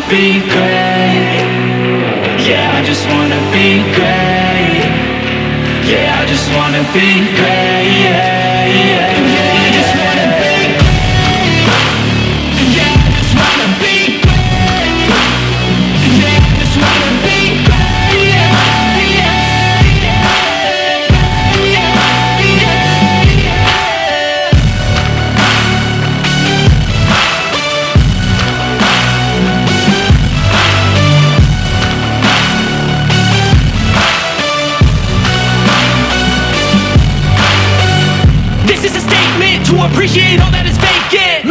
be great. Yeah, I just wanna be great. Yeah, I just wanna be great. Yeah, yeah, yeah, I just wanna be great. Yeah, I just wanna be great. Yeah, I just wanna be great. Yeah, yeah, yeah, yeah, yeah, yeah. This is a statement to appreciate all that is vacant.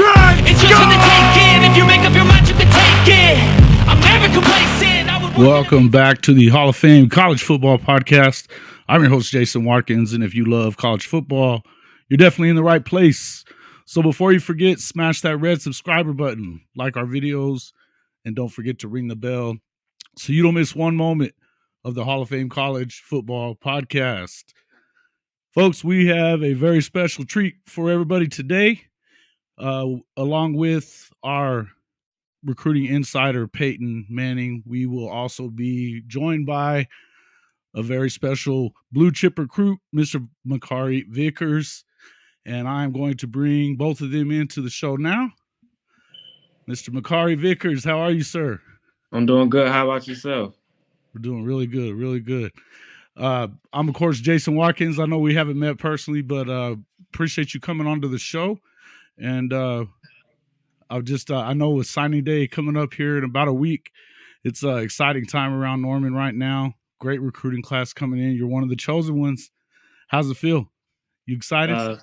It's yours for the taking. If you make up your mind, you can take it. I'm never complacent. Welcome back to the Hall of Fame College Football Podcast. I'm your host, Jason Watkins, and if you love college football, you're definitely in the right place. So before you forget, smash that red subscriber button, like our videos, and don't forget to ring the bell so you don't miss one moment of the Hall of Fame College Football Podcast. Folks, we have a very special treat for everybody today, along with our recruiting insider, Peyton Manning. We will also be joined by a very special blue chip recruit, Mr. Makari Vickers, and I'm going to bring both of them into the show now. Mr. Makari Vickers, how are you, sir? I'm doing good. How about yourself? We're doing really good, really good. I'm, of course, Jason Watkins. I know we haven't met personally, but appreciate you coming onto the show. And I know with signing day coming up here in about a week, it's an exciting time around Norman right now. Great recruiting class coming in. You're one of the chosen ones. How's it feel? You excited?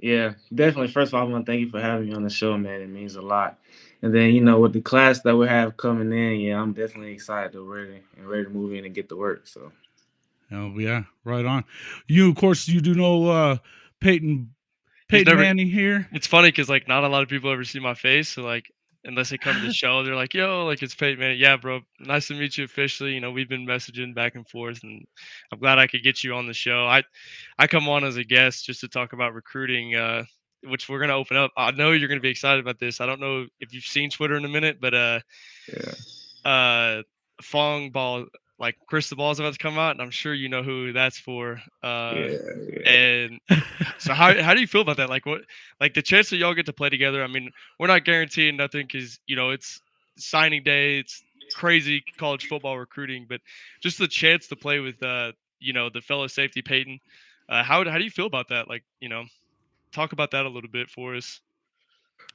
Yeah, definitely. First of all, I want to thank you for having me on the show, man. It means a lot. And then, with the class that we have coming in, yeah, I'm definitely excited to ready to move in and get to work. So. Oh yeah, right on. You, of course, you do know Peyton Manning here. It's funny because not a lot of people ever see my face, so unless they come to the show, they're like, "Yo, it's Peyton Manning." Yeah, bro, nice to meet you officially. We've been messaging back and forth, and I'm glad I could get you on the show. I come on as a guest just to talk about recruiting, which we're gonna open up. I know you're gonna be excited about this. I don't know if you've seen Twitter in a minute, but Fong Ball. Chris the Ball's about to come out, and I'm sure you know who that's for. Yeah. And so how do you feel about that? The chance that y'all get to play together? I mean, we're not guaranteeing nothing because it's signing day, it's crazy college football recruiting, but just the chance to play with the fellow safety Peyton. How do you feel about that? Talk about that a little bit for us.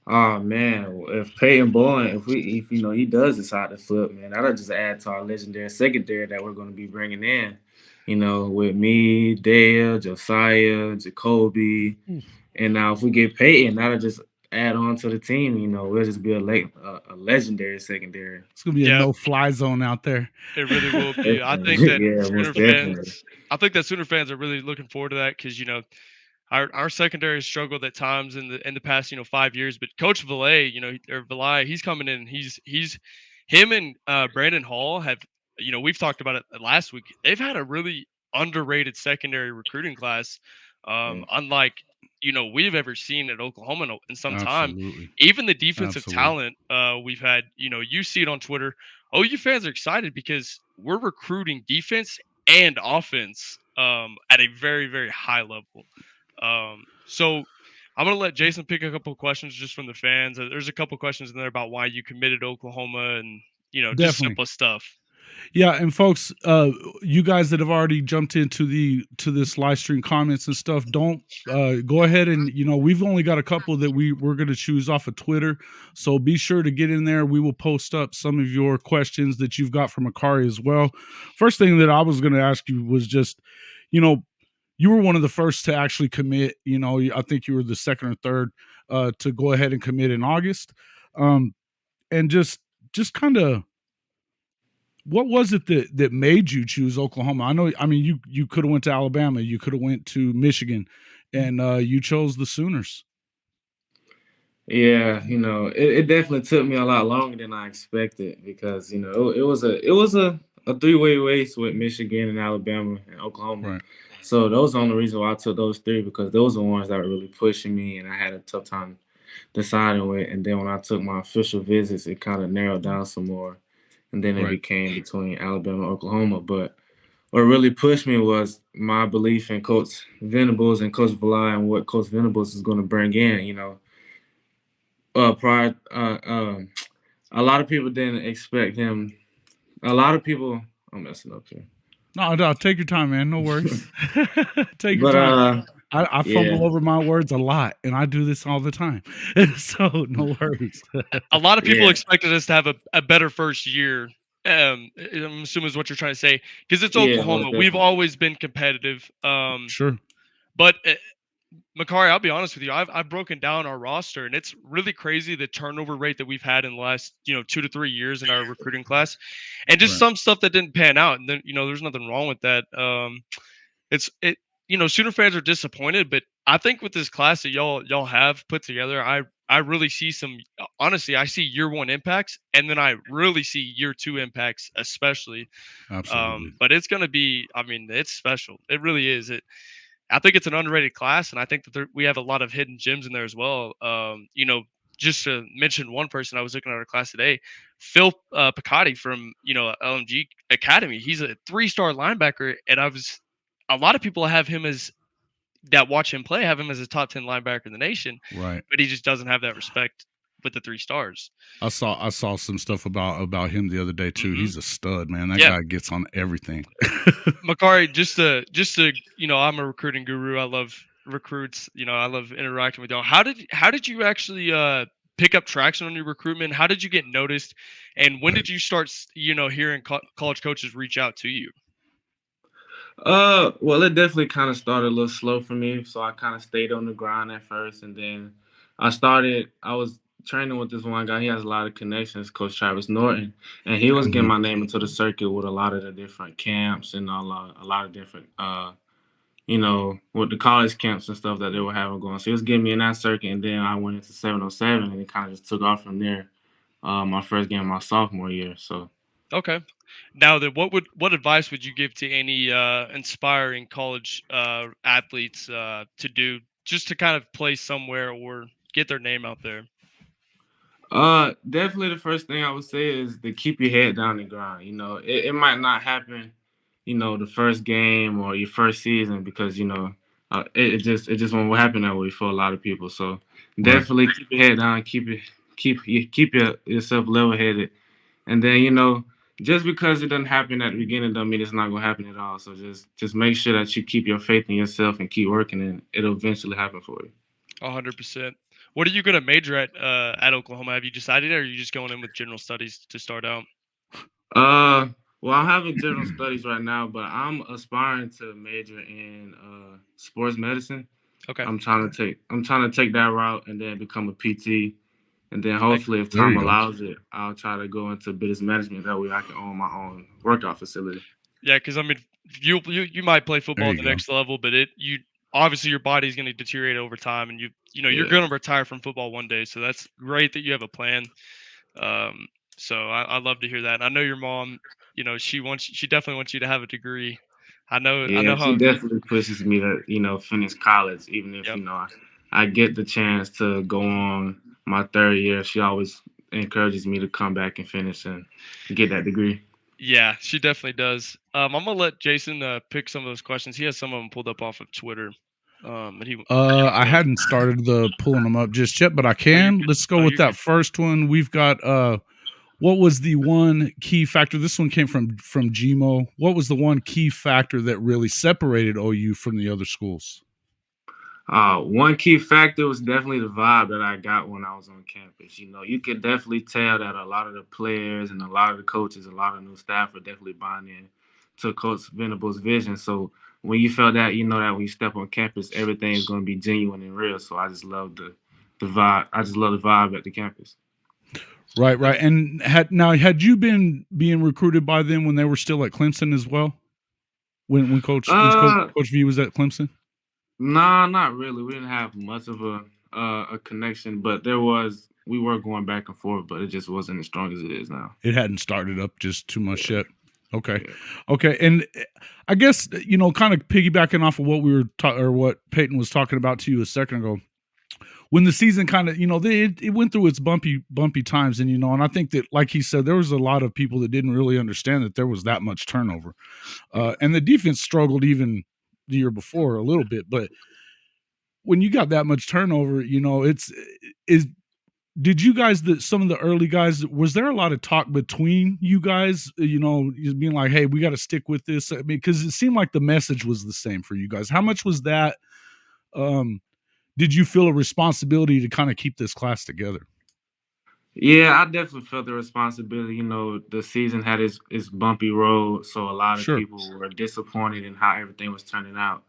Oh man, if Peyton Bowen, if he does decide to flip, man, that'll just add to our legendary secondary that we're going to be bringing in. With me, Dale, Josiah, Jacoby, and now if we get Peyton, that'll just add on to the team. We'll just be a legendary secondary. It's gonna be a no-fly zone out there. It really will be. I think that Sooner fans are really looking forward to that because our secondary has struggled at times in the past 5 years, but Coach Valai, he's coming in. He's him and Brandon Hall have we've talked about it last week. They've had a really underrated secondary recruiting class, unlike we've ever seen at Oklahoma in some time. Even the defensive talent we've had. You see it on Twitter. OU fans are excited because we're recruiting defense and offense at a very, very high level. So I'm going to let Jason pick a couple of questions just from the fans. There's a couple of questions in there about why you committed to Oklahoma and, just simple stuff. Yeah, and folks, you guys that have already jumped into this live stream comments and stuff, don't go ahead and we've only got a couple that we're going to choose off of Twitter, so be sure to get in there. We will post up some of your questions that you've got from Makari as well. First thing that I was going to ask you was just, you were one of the first to actually commit. I think you were the second or third to go ahead and commit in August, and just kind of. What was it that made you choose Oklahoma? You could have went to Alabama, you could have went to Michigan, and you chose the Sooners. Yeah, it definitely took me a lot longer than I expected because it was a three-way race with Michigan and Alabama and Oklahoma. Right. So those are the only reason why I took those three because those are the ones that were really pushing me, and I had a tough time deciding with. And then when I took my official visits, it kind of narrowed down some more. And then it Right. became between Alabama and Oklahoma. But what really pushed me was my belief in Coach Venables and Coach Valai and what Coach Venables is going to bring in. Prior, a lot of people didn't expect him. A lot of people, I'm messing up here. No, take your time, man. No worries. Take your But time. I yeah, fumble over my words a lot, and I do this all the time. So no worries. A lot of people yeah, expected us to have a better first year. I'm assuming is what you're trying to say, because it's yeah, most Oklahoma. We've definitely. always been competitive. Sure. But Makari, I'll be honest with you. I've broken down our roster, and it's really crazy the turnover rate that we've had in the last 2 to 3 years in our recruiting class, and just Right. some stuff that didn't pan out. And then there's nothing wrong with that. It's it. Sooner fans are disappointed, but I think with this class that y'all have put together, I really see some. Honestly, I see year one impacts, and then I really see year two impacts, especially. Absolutely. But it's gonna be. I mean, it's special. It really is. I think it's an underrated class, and I think that we have a lot of hidden gems in there as well. Just to mention one person, I was looking at our class today, Phil Picotti from LMG Academy. He's a 3-star linebacker, and a lot of people have him as that watch him play have him as a top 10 linebacker in the nation, Right. but he just doesn't have that respect with the 3 stars. I saw some stuff about him the other day too. Hmm. He's a stud, man. That Yeah, guy gets on everything. Makari, just to I'm a recruiting guru. I love recruits. I love interacting with y'all. How did you actually pick up traction on your recruitment? How did you get noticed? And when Right. did you start hearing college coaches reach out to you? Well, it definitely kind of started a little slow for me, so I kind of stayed on the grind at first, and then I was training with this one guy. He has a lot of connections, Coach Travis Norton, and he was getting Mhm. my name into the circuit with a lot of the different camps and a lot of different, with the college camps and stuff that they were having going. So he was getting me in that circuit, and then I went into 707, and it kind of just took off from there. My first game, my sophomore year. So. Okay. Now then, what advice would you give to any inspiring college athletes to do just to kind of play somewhere or get their name out there? Definitely the first thing I would say is to keep your head down and grind. It might not happen, the first game or your first season because it just won't happen that way for a lot of people. So Right. definitely keep your head down, yourself level headed, and then just because it doesn't happen at the beginning doesn't mean it's not gonna happen at all. So just make sure that you keep your faith in yourself and keep working, and it'll eventually happen for you. 100%. What are you going to major at Oklahoma? Have you decided, or are you just going in with general studies to start out? Uh, well, I'm having general studies right now, but I'm aspiring to major in sports medicine. Okay. I'm trying to take that route and then become a PT, and then Heck, hopefully, if There time you go. allows it, I'll try to go into business management. That way, I can own my own workout facility. yeah, because I mean, you might play There football at you the go. next level, but you obviously your body's going to deteriorate over time, and you're Yeah, going to retire from football one day. So that's great that you have a plan. Um, so I love to hear that. And I know your mom, she definitely wants you to have a degree. I know yeah. She how. definitely pushes me to finish college, even if Yep. I get the chance to go on my third year. She always encourages me to come back and finish and get that degree. Yeah, she definitely does. I'm gonna let Jason pick some of those questions. He has some of them pulled up off of Twitter. And he wants I to answer. hadn't started the pulling them up just yet, but I Oh, you're can. good. Let's go Oh, with you're that good. first one. We've got what was the one key factor? This one came from Gmo. What was the one key factor that really separated OU from the other schools? One key factor was definitely the vibe that I got when I was on campus. You could definitely tell that a lot of the players and a lot of the coaches, a lot of new staff are definitely buying in to Coach Venables' vision. So when you feel that, you know that when you step on campus, everything is going to be genuine and real. So I just love the vibe. I just love the vibe at the campus. Right, right. And had you been being recruited by them when they were still at Clemson as well? When Uh, Coach V was at Clemson? nah, not really. We didn't have much of a connection, but we were going back and forth, but it just wasn't as strong as it is now. It hadn't started up just too much Yeah, yet. Okay. yeah. Okay. And I guess, kind of piggybacking off of what we were or what Peyton was talking about to you a second ago, when the season kind of, it went through its bumpy times, and and I think that, like he said, there was a lot of people that didn't really understand that there was that much turnover, and the defense struggled even the year before a little bit, but when you got that much turnover, did you guys, some of the early guys, was there a lot of talk between you guys, being like, hey, we got to stick with this? I mean, because it seemed like the message was the same for you guys. How much was that? Did you feel a responsibility to kind of keep this class together? Yeah, I definitely felt the responsibility. The season had its bumpy road, so a lot of Sure. people were disappointed in how everything was turning out.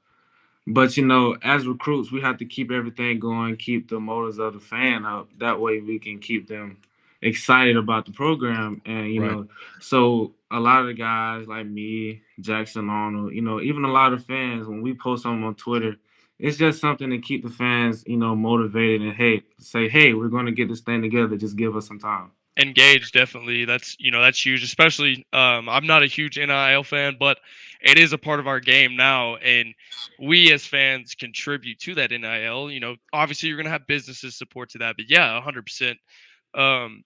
But as recruits, we have to keep everything going, keep the motors of the fan up. That way, we can keep them excited about the program. And Right. so a lot of the guys like me, Jackson Arnold, even a lot of fans, when we post something on Twitter, it's just something to keep the fans, motivated and say, hey, we're going to get this thing together. Just give us some time. Engage, definitely. That's huge. Especially, I'm not a huge NIL fan, but it is a part of our game now, and we as fans contribute to that NIL. Obviously you're gonna have businesses support to that, but yeah, 100%. And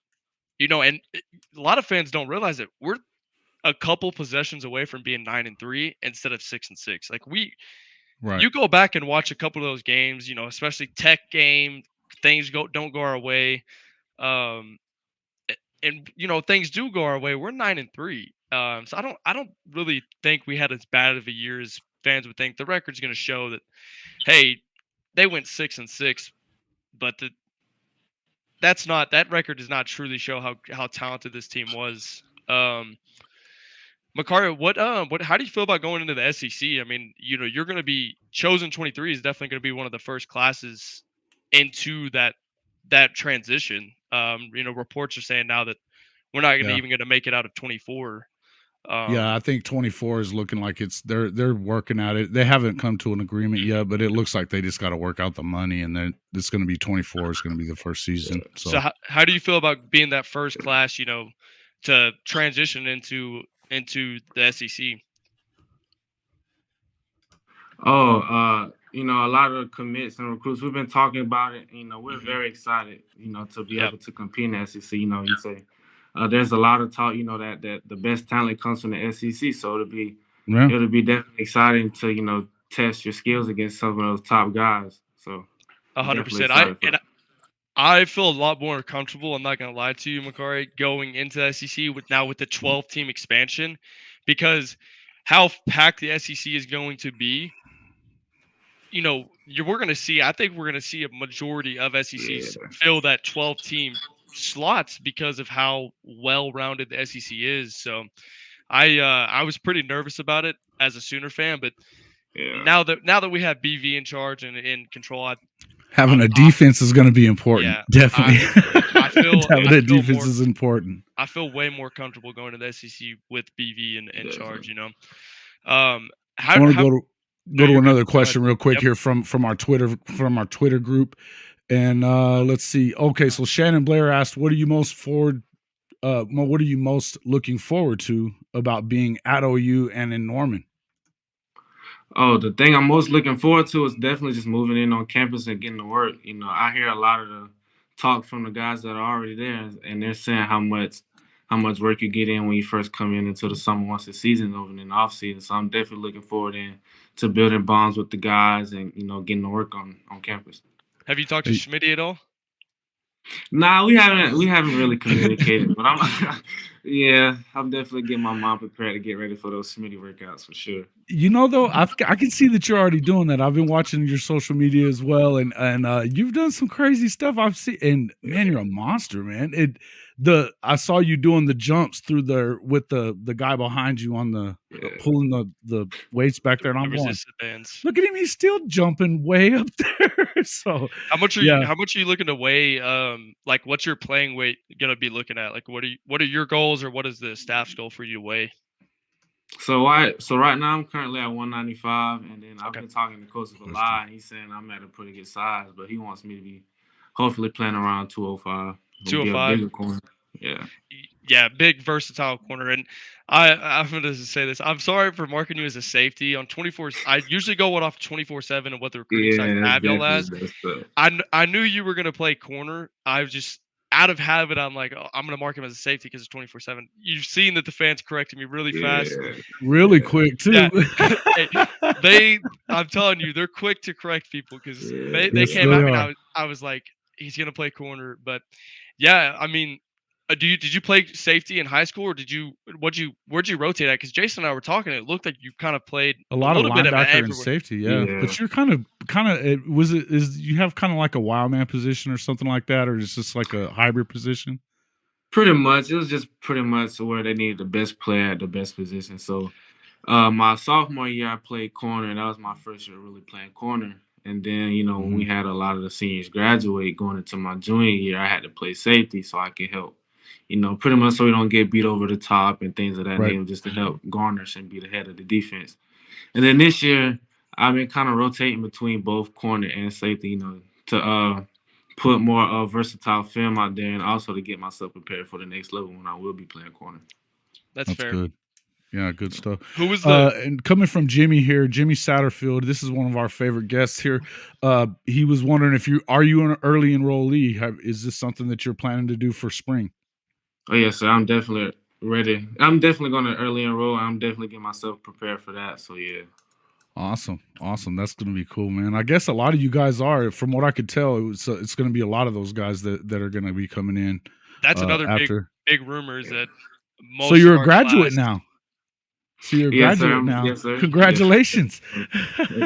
a lot of fans don't realize that we're a couple possessions away from being 9-3 instead of 6-6. Like Right. you go back and watch a couple of those games, especially Tech game, things don't go our way. Um, and things do go our way. We're 9-3. So I don't really think we had as bad of a year as fans would think. The record's going to show that, hey, they went 6-6, but that record does not truly show how talented this team was. Makari, how do you feel about going into the SEC? I mean, you're going to be chosen 23 is definitely going to be one of the first classes into that transition. Reports are saying now that we're not Yeah. even going to make it out of 24. Yeah, I think 24 is looking like they're working at it. They haven't come to an agreement yet, but it looks like they just got to work out the money, and then it's going to be 24 is going to be the first season. So how do you feel about being that first class, to transition into the SEC? Oh, a lot of commits and recruits. We've been talking about it. We're very excited. To be able to compete in the SEC. You say there's a lot of talk. That the best talent comes from the SEC. So it'll be definitely exciting to test your skills against some of those top guys. So 100%. I feel a lot more comfortable. I'm not gonna lie to you, Makari, going into the SEC with the 12-team expansion, because how packed the SEC is going to be. We're going to see. I think we're going to see a majority of SECs fill that 12-team slots because of how well-rounded the SEC is. So, I was pretty nervous about it as a Sooner fan, but now that we have BV in charge and in control, having a defense is going to be important. Yeah, Definitely. I feel having a defense is important. I feel way more comfortable going to the SEC with BV in charge. I want to go to another question real quick here from our Twitter group, and let's see. Okay, so Shannon Blair asked, "What are you most looking forward to about being at OU and in Norman?" Oh, the thing I'm most looking forward to is definitely just moving in on campus and getting to work. I hear a lot of the talk from the guys that are already there, and they're saying how much work you get in when you first come into the summer once the season's over and in the off season. So I'm definitely looking forward to building bonds with the guys and getting to work on campus. Have you talked to Schmitty at all? Nah, we haven't really communicated, but I'm definitely getting my mom prepared to get ready for those Smitty workouts for sure. Though, I can see that you're already doing that. I've been watching your social media as well, and you've done some crazy stuff I've seen. And man, you're a monster, man. I saw you doing the jumps with the guy behind you on the pulling the weights back there, and I'm going, look at him, he's still jumping way up there. So how much are you looking to weigh? Like, what's your playing weight gonna be looking at? Like, what are your goals, or what is the staff's goal for you to weigh? So right now I'm currently at 195, and then I've been talking to Coach a lot. He's saying I'm at a pretty good size, but he wants me to be hopefully playing around 205. 205. Yeah. Yeah, big versatile corner, and I'm gonna say this. I'm sorry for marking you as a safety on 24. I usually go off 24/7 and what the recruiting sites Yeah, that's have y'all definitely as. messed up. I knew you were gonna play corner. I was just out of habit. I'm like, oh, I'm gonna mark him as a safety because it's 24/7. You've seen that the fans corrected me really fast. Yeah, Really quick Yeah, too. hey, I'm telling you, they're quick to correct people because yeah, they Yes, came they at me and are. I was like, he's gonna play corner, but yeah, I mean, did you play safety in high school or where'd you rotate at? Because Jason and I were talking, it looked like you kind of played A a lot of little bit of linebacker and everywhere. safety, yeah. yeah. But you're is you have kind of like a wild man position or something like that, or is this like a hybrid position? Pretty much, it was just pretty much where they needed the best player at the best position. So, my sophomore year, I played corner, and that was my first year really playing corner. And then, when we Mhm. had a lot of the seniors graduate going into my junior year, I had to play safety so I could help, pretty much so we don't get beat over the top and things of that Right. nature, just to help garnish and be the head of the defense. And then this year, I've been kind of rotating between both corner and safety, to put more versatile film out there and also to get myself prepared for the next level when I will be playing corner. That's That's fair. good. Yeah, good stuff. Who was the And coming from Jimmy here, Jimmy Satterfield, this is one of our favorite guests here. He was wondering if are you an early enrollee? Is this something that you're planning to do for spring? Oh, yes, sir. I'm definitely ready. I'm definitely going to early enroll. I'm definitely getting myself prepared for that. So, yeah. Awesome. That's going to be cool, man. I guess a lot of you guys are, from what I could tell, it's going to be a lot of those guys that are going to be coming in that's another after. big rumor is Yeah. that So most of you're a our graduate class. now. So you're a Yes, sir. graduate now. Yes, sir. Yes, sir. Congratulations.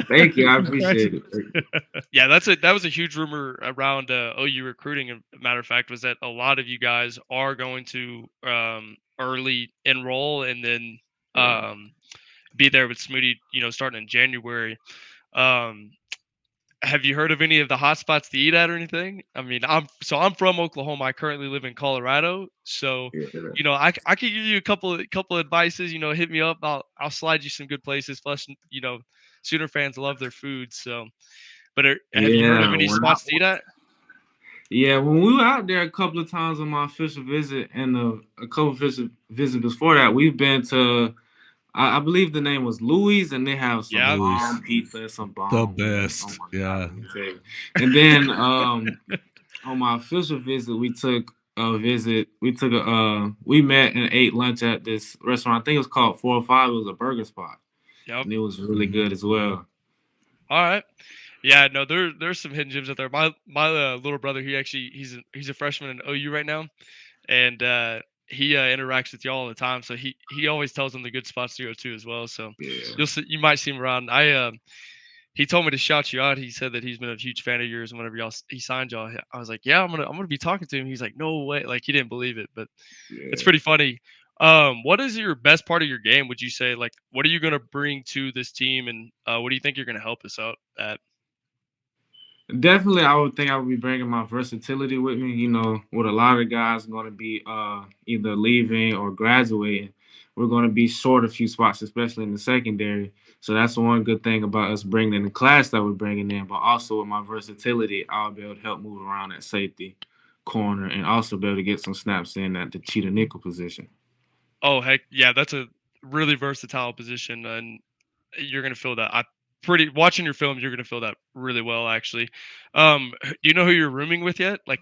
Thank you. I appreciate Congratulations. it. Yeah, that was a huge rumor around OU recruiting. A matter of fact, was that a lot of you guys are going to early enroll and then Yeah. be there with Smoody, starting in January. Um, have you heard of any of the hot spots to eat at or anything? I mean, I'm from Oklahoma. I currently live in Colorado, so Yeah. I could give you a couple advices. Hit me up. I'll slide you some good places. Plus, Sooner fans love their food. So, but have you heard of Yeah. any spots to eat at? Yeah, when we were out there a couple of times on my official visit and a couple of official visits before that, we've been to, I believe the name was Louis, and they have some Yeah, Louis, bomb pizza and some the bomb wings. Oh best. my God, Yeah. let me tell you. And then on my official visit, we met and ate lunch at this restaurant. I think it was called 405. It was a burger spot, yep. and it was really Mhm. good as well. All right. Yeah, no, there's some hidden gems out there. My little brother, he's a freshman in OU right now, and he interacts with y'all all the time. So he always tells them the good spots to go to as well. So Yeah. you might see him around. He told me to shout you out. He said that he's been a huge fan of yours, and whenever he signed y'all, I was like, yeah, I'm gonna be talking to him. He's like, no way, like he didn't believe it, but it's Yeah. pretty funny. What is your best part of your game? Would you say, like, what are you gonna bring to this team, and what do you think you're gonna help us out at? Definitely, I would think I would be bringing my versatility with me. With a lot of guys going to be either leaving or graduating, we're going to be short a few spots, especially in the secondary. So that's one good thing about us bringing in the class that we're bringing in. But also with my versatility, I'll be able to help move around at safety, corner, and also be able to get some snaps in at the cheetah nickel position. Oh heck yeah, that's a really versatile position, and you're gonna feel that. I pretty watching your film, you're gonna feel that really well actually. Do you know who you're rooming with yet? Like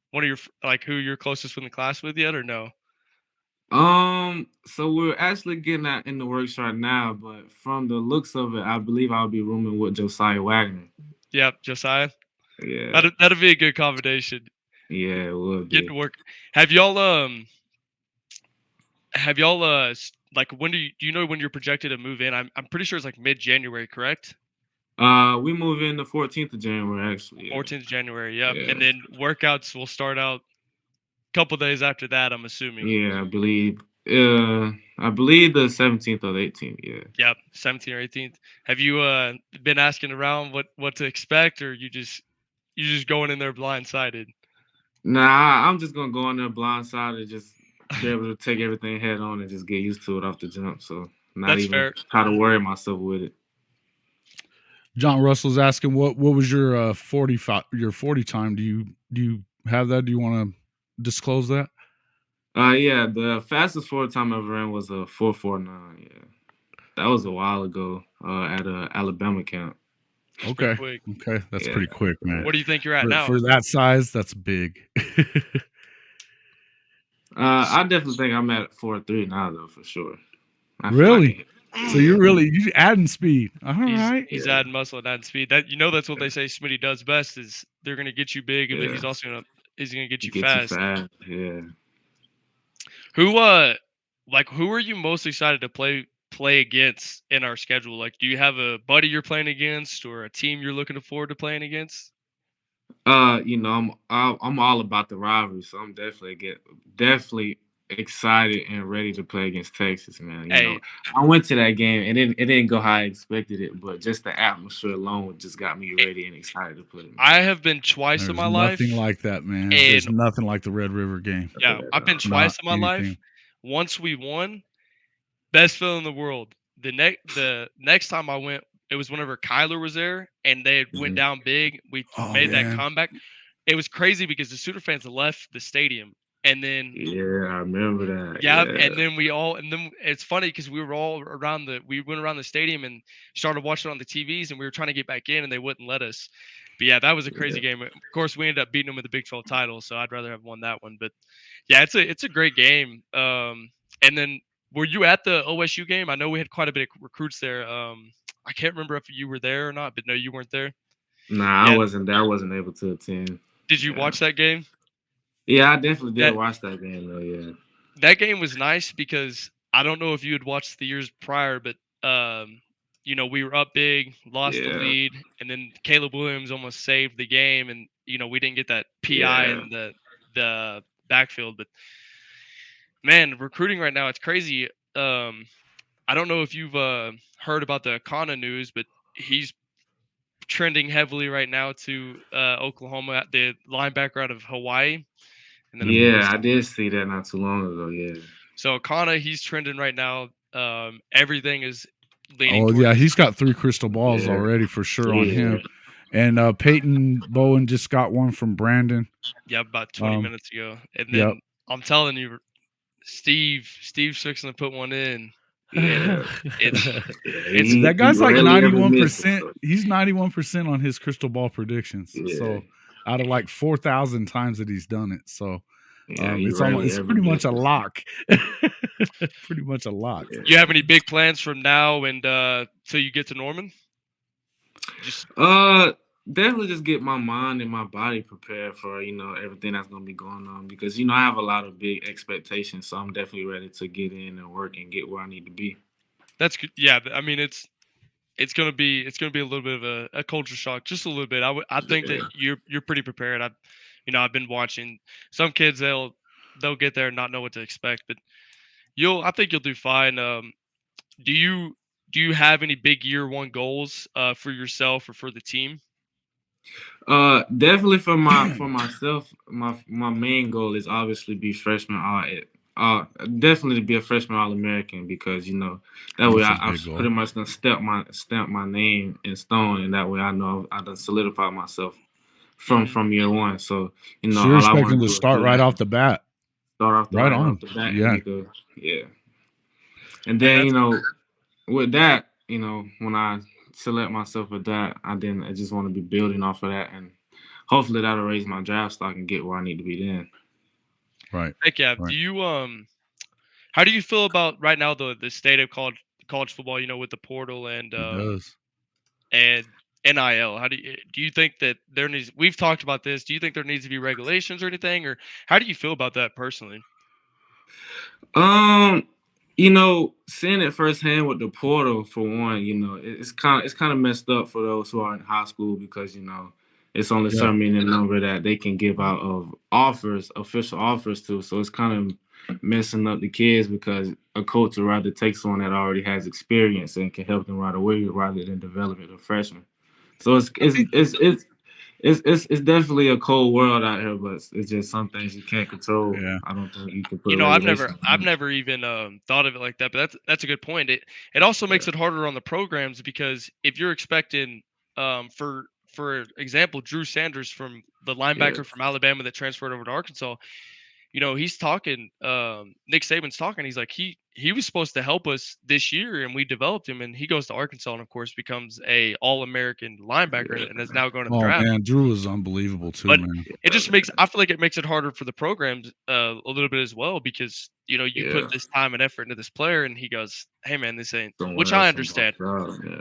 one of your like who you're closest in the class with yet, or no? So we're actually getting that in the works right now, but from the looks of it, I believe I'll be rooming with Josiah Wagner. Yep, Josiah. Yeah, That'd be a good combination. yeah, it would Getting be. to work. Have y'all have y'all like when do you know when you're projected to move in? I'm pretty sure it's like mid January, correct? We move in the 14th of January, actually. 14th January. Yep. Yeah, And then workouts will start out a couple days after that. I'm assuming. yeah. I believe the 17th or the 18th. Yeah. Yep, 17th or 18th. Have you been asking around what to expect, or you just going in there blindsided? Nah, I'm just gonna go in there blindsided and just be able to take everything head on and just get used to it off the jump. So not That's even fair. try to worry myself with it. John Russell's asking what was your 40 time? Do you have that? Do you want to disclose that? Yeah, the fastest 4 time I ever ran was a 4:49. Yeah, that was a while ago. At a Alabama camp. It's pretty Okay. quick. Okay. That's Yeah. pretty quick, man. What do you think you're at For, now? for that size, that's big. I definitely think I'm at 4.3 now, though, for sure. I feel like I can Really? hit. So you're Yeah. you adding speed. All right. He's Yeah. adding muscle and adding speed. That's what they say Smitty does best is they're gonna get you big, but Yeah. he's gonna get you Get you fast. fast. Yeah. Who who are you most excited to play against in our schedule? Like, do you have a buddy you're playing against or a team you're looking forward to playing against? I'm all about the rivalry, so I'm definitely excited and ready to play against Texas, man. Hey, I went to that game and it didn't go how I expected it, but just the atmosphere alone just got me ready and excited to play, man. I have been twice in There's my nothing life, like that, man. There's and nothing like the Red River game. yeah, I've been Not twice in my life. anything. Once we won, best feeling in the world. The next time I went, it was whenever Kyler was there, and they went Mhm. down big. We Oh made that man. comeback. It was crazy because the Sooner fans left the stadium, and then Yeah, I remember that. yeah, Yeah. and then it's funny because we went around the stadium and started watching on the TVs, and we were trying to get back in, and they wouldn't let us. But yeah, that was a crazy Yeah. game. Of course, we ended up beating them with the Big 12 title, so I'd rather have won that one. But yeah, it's a great game. And then were you at the OSU game? I know we had quite a bit of recruits there. I can't remember if you were there or not, but no, you weren't there. Nah, I Yeah, wasn't there. I wasn't able to attend. did you Yeah. watch that game? Yeah, I definitely did That watch that game though, yeah. that game was nice because I don't know if you had watched the years prior, but we were up big, lost the Yeah. lead, and then Caleb Williams almost saved the game, and we didn't get that PI Yeah. in the backfield. But man, recruiting right now, it's crazy. I don't know if you've heard about the Kana news, but he's trending heavily right now to Oklahoma, the linebacker out of Hawaii, and then of Yeah, course, I did see that not too long ago, yeah. so Kana, he's trending right now. Everything is leaning Oh yeah, towards he's got 3 crystal balls Yeah. already for sure on Yeah. him. And Peyton Bowen just got one from Brandon. about 20 Um, minutes ago, and yep. then I'm telling you, Steve's fixing to put one in, and Yeah. it's Yeah. it's That He guy's like rarely ever misses. 91%. So He's 91% on his crystal ball predictions. yeah. So out of like 4,000 times that he's done it. So Yeah, he rarely it's ever pretty much a misses. lock. Pretty much a lock. Yeah. you have any big plans from now and till you get to Norman? Just Definitely just get my mind and my body prepared for, everything that's gonna be going on because I have a lot of big expectations, so I'm definitely ready to get in and work and get where I need to be. that's good. Yeah, I mean it's gonna be a little bit of a culture shock, just a little bit. I think that Yeah. you're pretty prepared. I've been watching some kids. They'll get there and not know what to expect, but I think you'll do fine. Do you do you have any big year one goals for yourself or for the team? Definitely for myself, my main goal is obviously be freshman all definitely to be a freshman All American because that way That's a I've big goal. pretty much done stamp my name in stone, and that way I know I done solidified myself from year one. So So you're all I want expecting to to do is start do right that, off the bat. start off Right off on. the bat and Yeah. yeah, and Hey, then that's with that when I select myself with that, I just want to be building off of that and. Hopefully that'll raise my draft stock and get where I need to be then. Right. heck yeah. Right. Do you how do you feel about right now the state of college football? With the portal It does. and NIL. Do you think that there needs? We've talked about this. Do you think there needs to be regulations or anything, or how do you feel about that personally? Um, seeing it firsthand with the portal for one, it's kind of messed up for those who are in high school because it's only Yeah. certain many number that they can give out of official offers to. So it's kind of messing up the kids because a coach would rather take someone that already has experience and can help them right away rather than develop it a freshman. So it's I it's think it's it's it's definitely a cold world out here, but it's just some things you can't control. Yeah. I don't think you can put a I've regulation I've on it. never even thought of it like that, but that's a good point. It also makes it harder on the programs because if you're expecting for example Drew Sanders from the Yeah, linebacker from Alabama that transferred over to Arkansas, he's talking. Nick Saban's talking. He's like he was supposed to help us this year, and we developed him, and he goes to Arkansas, and of course becomes a All-American linebacker, and is now going to the Oh draft. man, Drew is unbelievable too, But man. it just makes I feel like it makes it harder for the programs a little bit as well because you put this time and effort into this player, and he goes, "Hey man, this ain't," which I understand.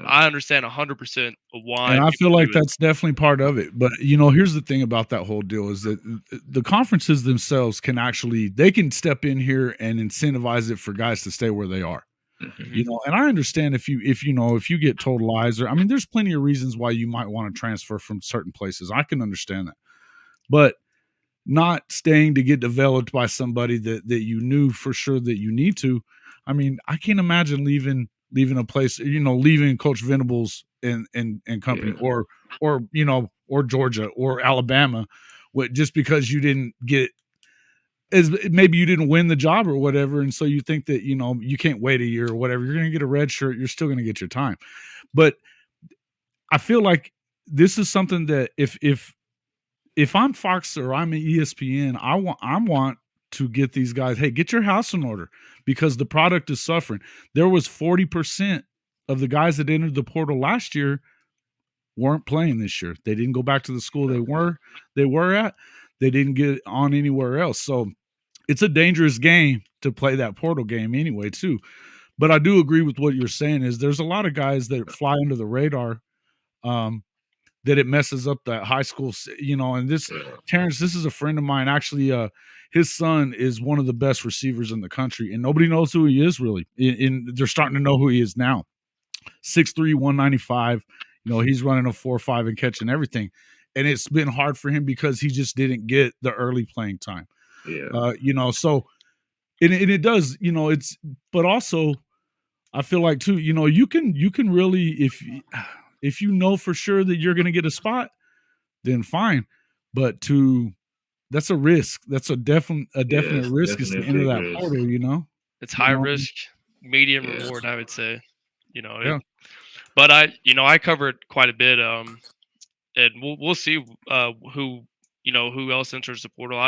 I understand 100% why And I feel people like do it. that's definitely part of it. But here's the thing about that whole deal is that the conferences themselves they can step in here and incentivize it for guys to stay where they are. And I understand if you get told lies, or there's plenty of reasons why you might want to transfer from certain places. I can understand that. But not staying to get developed by somebody that you knew for sure that you need to. I can't imagine leaving a place, leaving Coach Venables and company, or Georgia or Alabama, just because you didn't get, as maybe you didn't win the job or whatever, and so you think that you can't wait a year or whatever. You're going to get a red shirt. You're still going to get your time. But I feel like this is something that if I'm Fox or I'm at ESPN, I want to get these guys, hey, get your house in order, because the product is suffering. There was 40% of the guys that entered the portal last year weren't playing this year. They didn't go back to the school they were at. They didn't get on anywhere else. So it's a dangerous game to play that portal game anyway, too. But I do agree with what you're saying is there's a lot of guys that fly under the radar, that it messes up that high school, and Terrence, this is a friend of mine. Actually, his son is one of the best receivers in the country, and nobody knows who he is really. They're starting to know who he is now. 6'3", 195. He's running a 4.5 and catching everything. And it's been hard for him because he just didn't get the early playing time. So and it does, but also I feel like too, you can really, if you know for sure that you're going to get a spot, then fine. But that's a risk. That's a definite risk is to enter that portal. It's high risk, medium reward, I would say. But I cover it quite a bit. And we'll see who else enters the portal.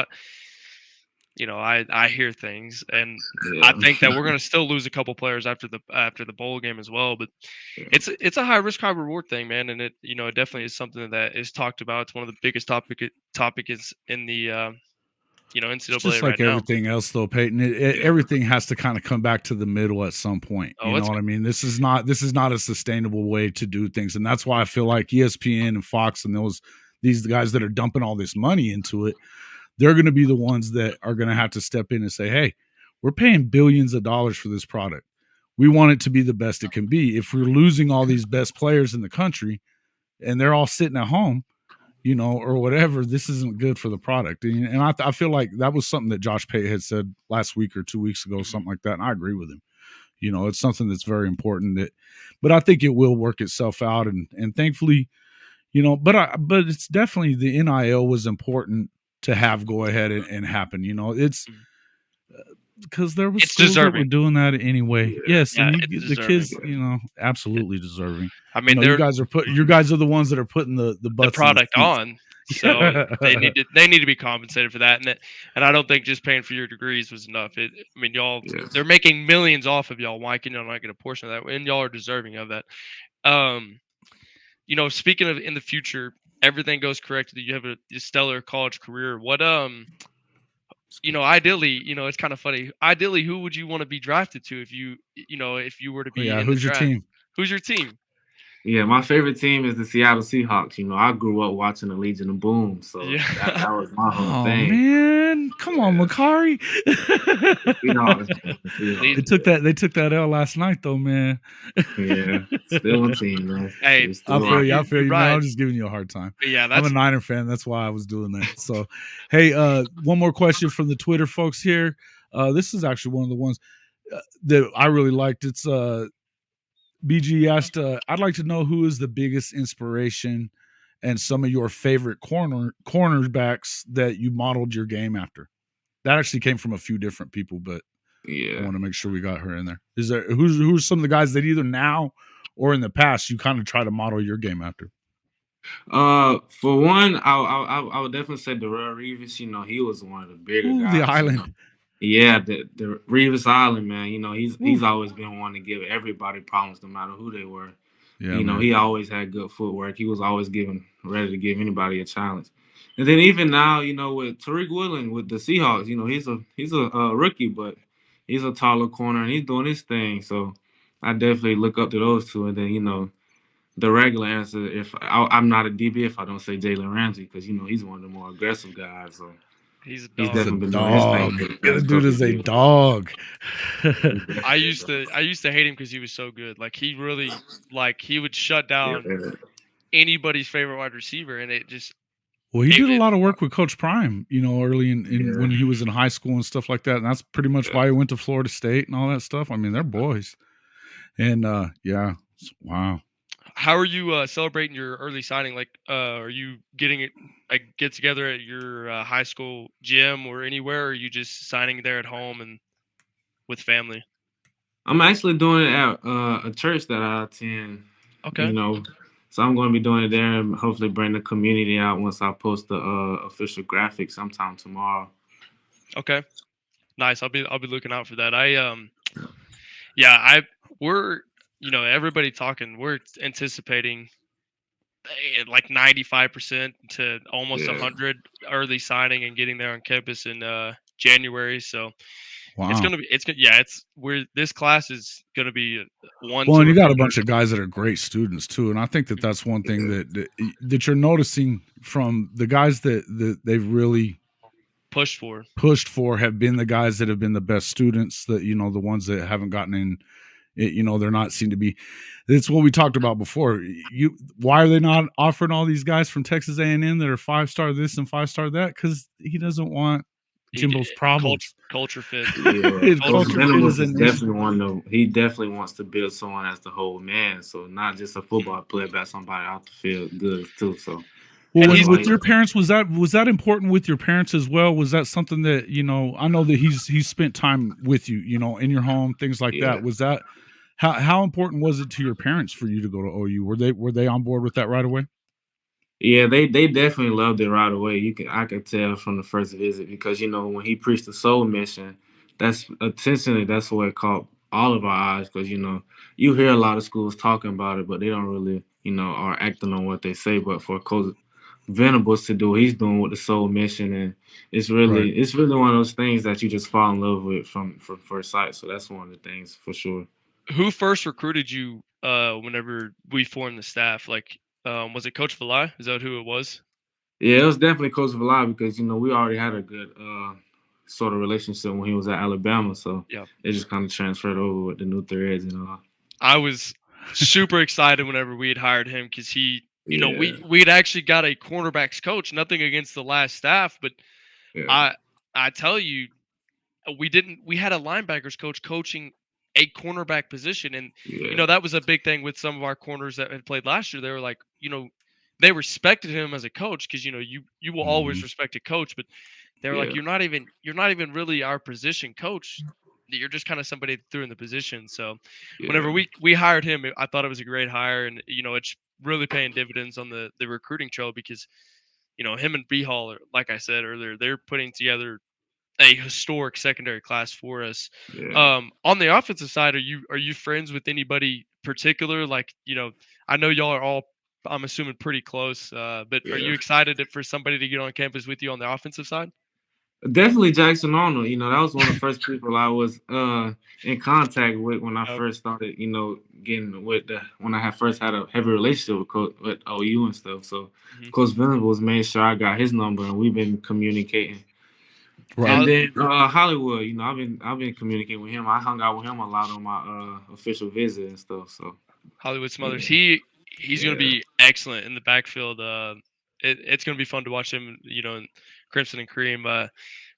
I hear things, and I think that we're going to still lose a couple players after the bowl game as well. But it's a high risk, high reward thing, man, and it definitely is something that is talked about. It's one of the biggest topic is in the NCAA. It's just like everything else, though, Peyton. Everything has to kind of come back to the middle at some point. You know what I mean? This is not a sustainable way to do things, and that's why I feel like ESPN and Fox and these guys that are dumping all this money into it, they're going to be the ones that are going to have to step in and say, hey, we're paying billions of dollars for this product. We want it to be the best it can be. If we're losing all these best players in the country and they're all sitting at home, or whatever, this isn't good for the product. And I feel like that was something that Josh Pate had said last week or 2 weeks ago, something like that. And I agree with him. It's something that's very important but I think it will work itself out. And thankfully, but it's definitely the NIL was important to have go ahead and happen. It's because there was schools that were doing that anyway. Yes, and the kids, absolutely deserving. You guys are the ones that are putting the product on, so they need to be compensated for that. And I don't think just paying for your degrees was enough. Y'all, they're making millions off of y'all. Why can y'all not get a portion of that? And y'all are deserving of that. Speaking of in the future, everything goes correctly. You have a stellar college career. What ideally, it's kind of funny. Ideally, who would you want to be drafted to if you were to be in who's the draft? Your team? Who's your team? Yeah, my favorite team is the Seattle Seahawks. I grew up watching the Legion of Boom, so that was my whole thing. Oh man, come on, Makari. They took that L last night, though, man. Yeah, still a team, man. Hey, I feel you. Man, I'm just giving you a hard time. Yeah, I'm a Niner fan. That's why I was doing that. So, hey, one more question from the Twitter folks here. This is actually one of the ones that I really liked. It's BG asked, I'd like to know who is the biggest inspiration and some of your favorite cornerbacks that you modeled your game after. That actually came from a few different people, but I want to make sure we got her in there. Who's some of the guys that either now or in the past you kind of try to model your game after? For one, I would definitely say Darrell Reeves. You know, he was one of the bigger Ooh, the guys. You know, island. yeah, the Reeves Island man. You know, Ooh. he's always been one to give everybody problems, no matter who they were. Yeah, You know, man. he always had good footwork. He was always ready to give anybody a challenge. And then even now, you know, with Tariq Woolen with the Seahawks, you know, he's a rookie, but he's a taller corner and he's doing his thing. So I definitely look up to those two. And then you know, the regular answer, if I'm not a DB, if I don't say Jalen Ramsey, because you know he's one of the more aggressive guys. So He's a he's He's dog. a definitely been doing his thing dog. for the Yeah, the past dude couple is of a years. dog. He's I definitely used been to I used to hate him because he was so good. Like he really like he would shut down yeah. anybody's favorite wide receiver, and Well, he did a it lot of work with Coach Prime, you know, early in Yeah. when he was in high school and stuff like that. And that's pretty much Yeah. why he went to Florida State and all that stuff. I mean, they're boys. And yeah, wow. How are you celebrating your early signing? Like, are you getting it like get together at your high school gym or anywhere? Or are you just signing there at home and with family? I'm actually doing it at a church that I attend, you Okay, know. So I'm going to be doing it there and hopefully bring the community out once I post the official graphic sometime tomorrow. okay, nice. I'll be looking out for that. Yeah, we're everybody talking. We're anticipating like 95% to almost Yeah. 100 early signing and getting there on campus in January. So it's Wow. gonna be it's gonna yeah it's we're this class is gonna be one Well, to and you got a remember. bunch of guys that are great students too, and I think that that's one thing Yeah. that you're noticing from the guys that they've really Pushed for. pushed for have been the guys that have been the best students. That you know, the ones that haven't gotten in, you know, they're not seen to be. It's what we talked about before. Why are they not offering all these guys from Texas A&M that are 5-star this and 5-star that? Because he doesn't want Jimbo's Culture problems. culture fit. Yeah, His Coach Culture culture fit. fit Venables is is an issue. definitely one of he definitely wants to build someone as the whole man. So not just a Mhm. football player, but somebody out the field good too. So Well, And that's when he's why with he. your parents, was that important with your parents as well? Was that something that you know? I know that he's spent time with you, you know, in your home, things like Yeah. that. Was that how important was it to your parents for you to go to OU? Were they on board with that right away? Yeah, they definitely loved it right away. I could tell from the first visit because you know when he preached the soul mission, that's essentially that's what caught all of our eyes because you know you hear a lot of schools talking about it, but they don't really are acting on what they say. But for Coach Venables to do what he's doing with the soul mission, and Right. it's really one of those things that you just fall in love with from first sight. So that's one of the things for sure. Who first recruited you whenever we formed the staff? Like was it Coach Villi? Is that who it was? Yeah, it was definitely Coach Villar because you know we already had a good sort of relationship when he was at Alabama, so Yeah. it just kind of transferred over with the new threads, you know. I was super excited whenever we had hired him because Yeah, we had actually got a cornerbacks coach. Nothing against the last staff, but yeah, I I tell you, we had a linebackers coach coaching a cornerback position, and yeah, that was a big thing with some of our corners that had played last year. They were like, they respected him as a coach because you will always Mhm. respect a coach, but they were like, yeah, you're not even really our position coach. You're just kind of somebody that threw in the position. So whenever yeah, we hired him, I thought it was a great hire, and it's really paying dividends on the recruiting trail because him and B Hall are, like I said earlier, they're putting together a historic secondary class for us. yeah, On the offensive side, are you friends with anybody particular? Like, I know y'all are all, I'm assuming, pretty close. But are yeah. you excited for somebody to get on campus with you on the offensive side? Definitely Jackson Arnold. You know, that was one of the first people I was in contact with when I Yep. first started. You know, getting with the when I had first had a heavy relationship with OU and stuff. So, Mhm. Coach Venables made sure I got his number, and we've been communicating. And Right. then Hollywood, you know, I've been communicating with him. I hung out with him a lot on my official visit and stuff. So Hollywood Smothers. yeah, He's going to yeah, be excellent in the backfield. It's going to be fun to watch him. In Crimson and Cream.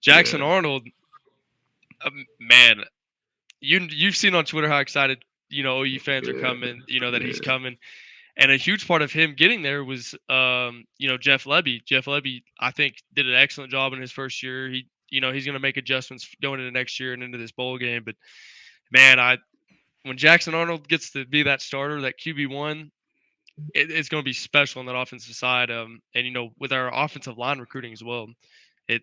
Jackson yeah, Arnold, man, you've seen on Twitter how excited OU fans are yeah, coming. That he's yeah, coming, and a huge part of him getting there was Jeff Lebby. Jeff Lebby, I think, did an excellent job in his first year. He's going to make adjustments going into next year and into this bowl game. But man, when Jackson Arnold gets to be that starter, that QB1, it's going to be special on that offensive side. And with our offensive line recruiting as well, it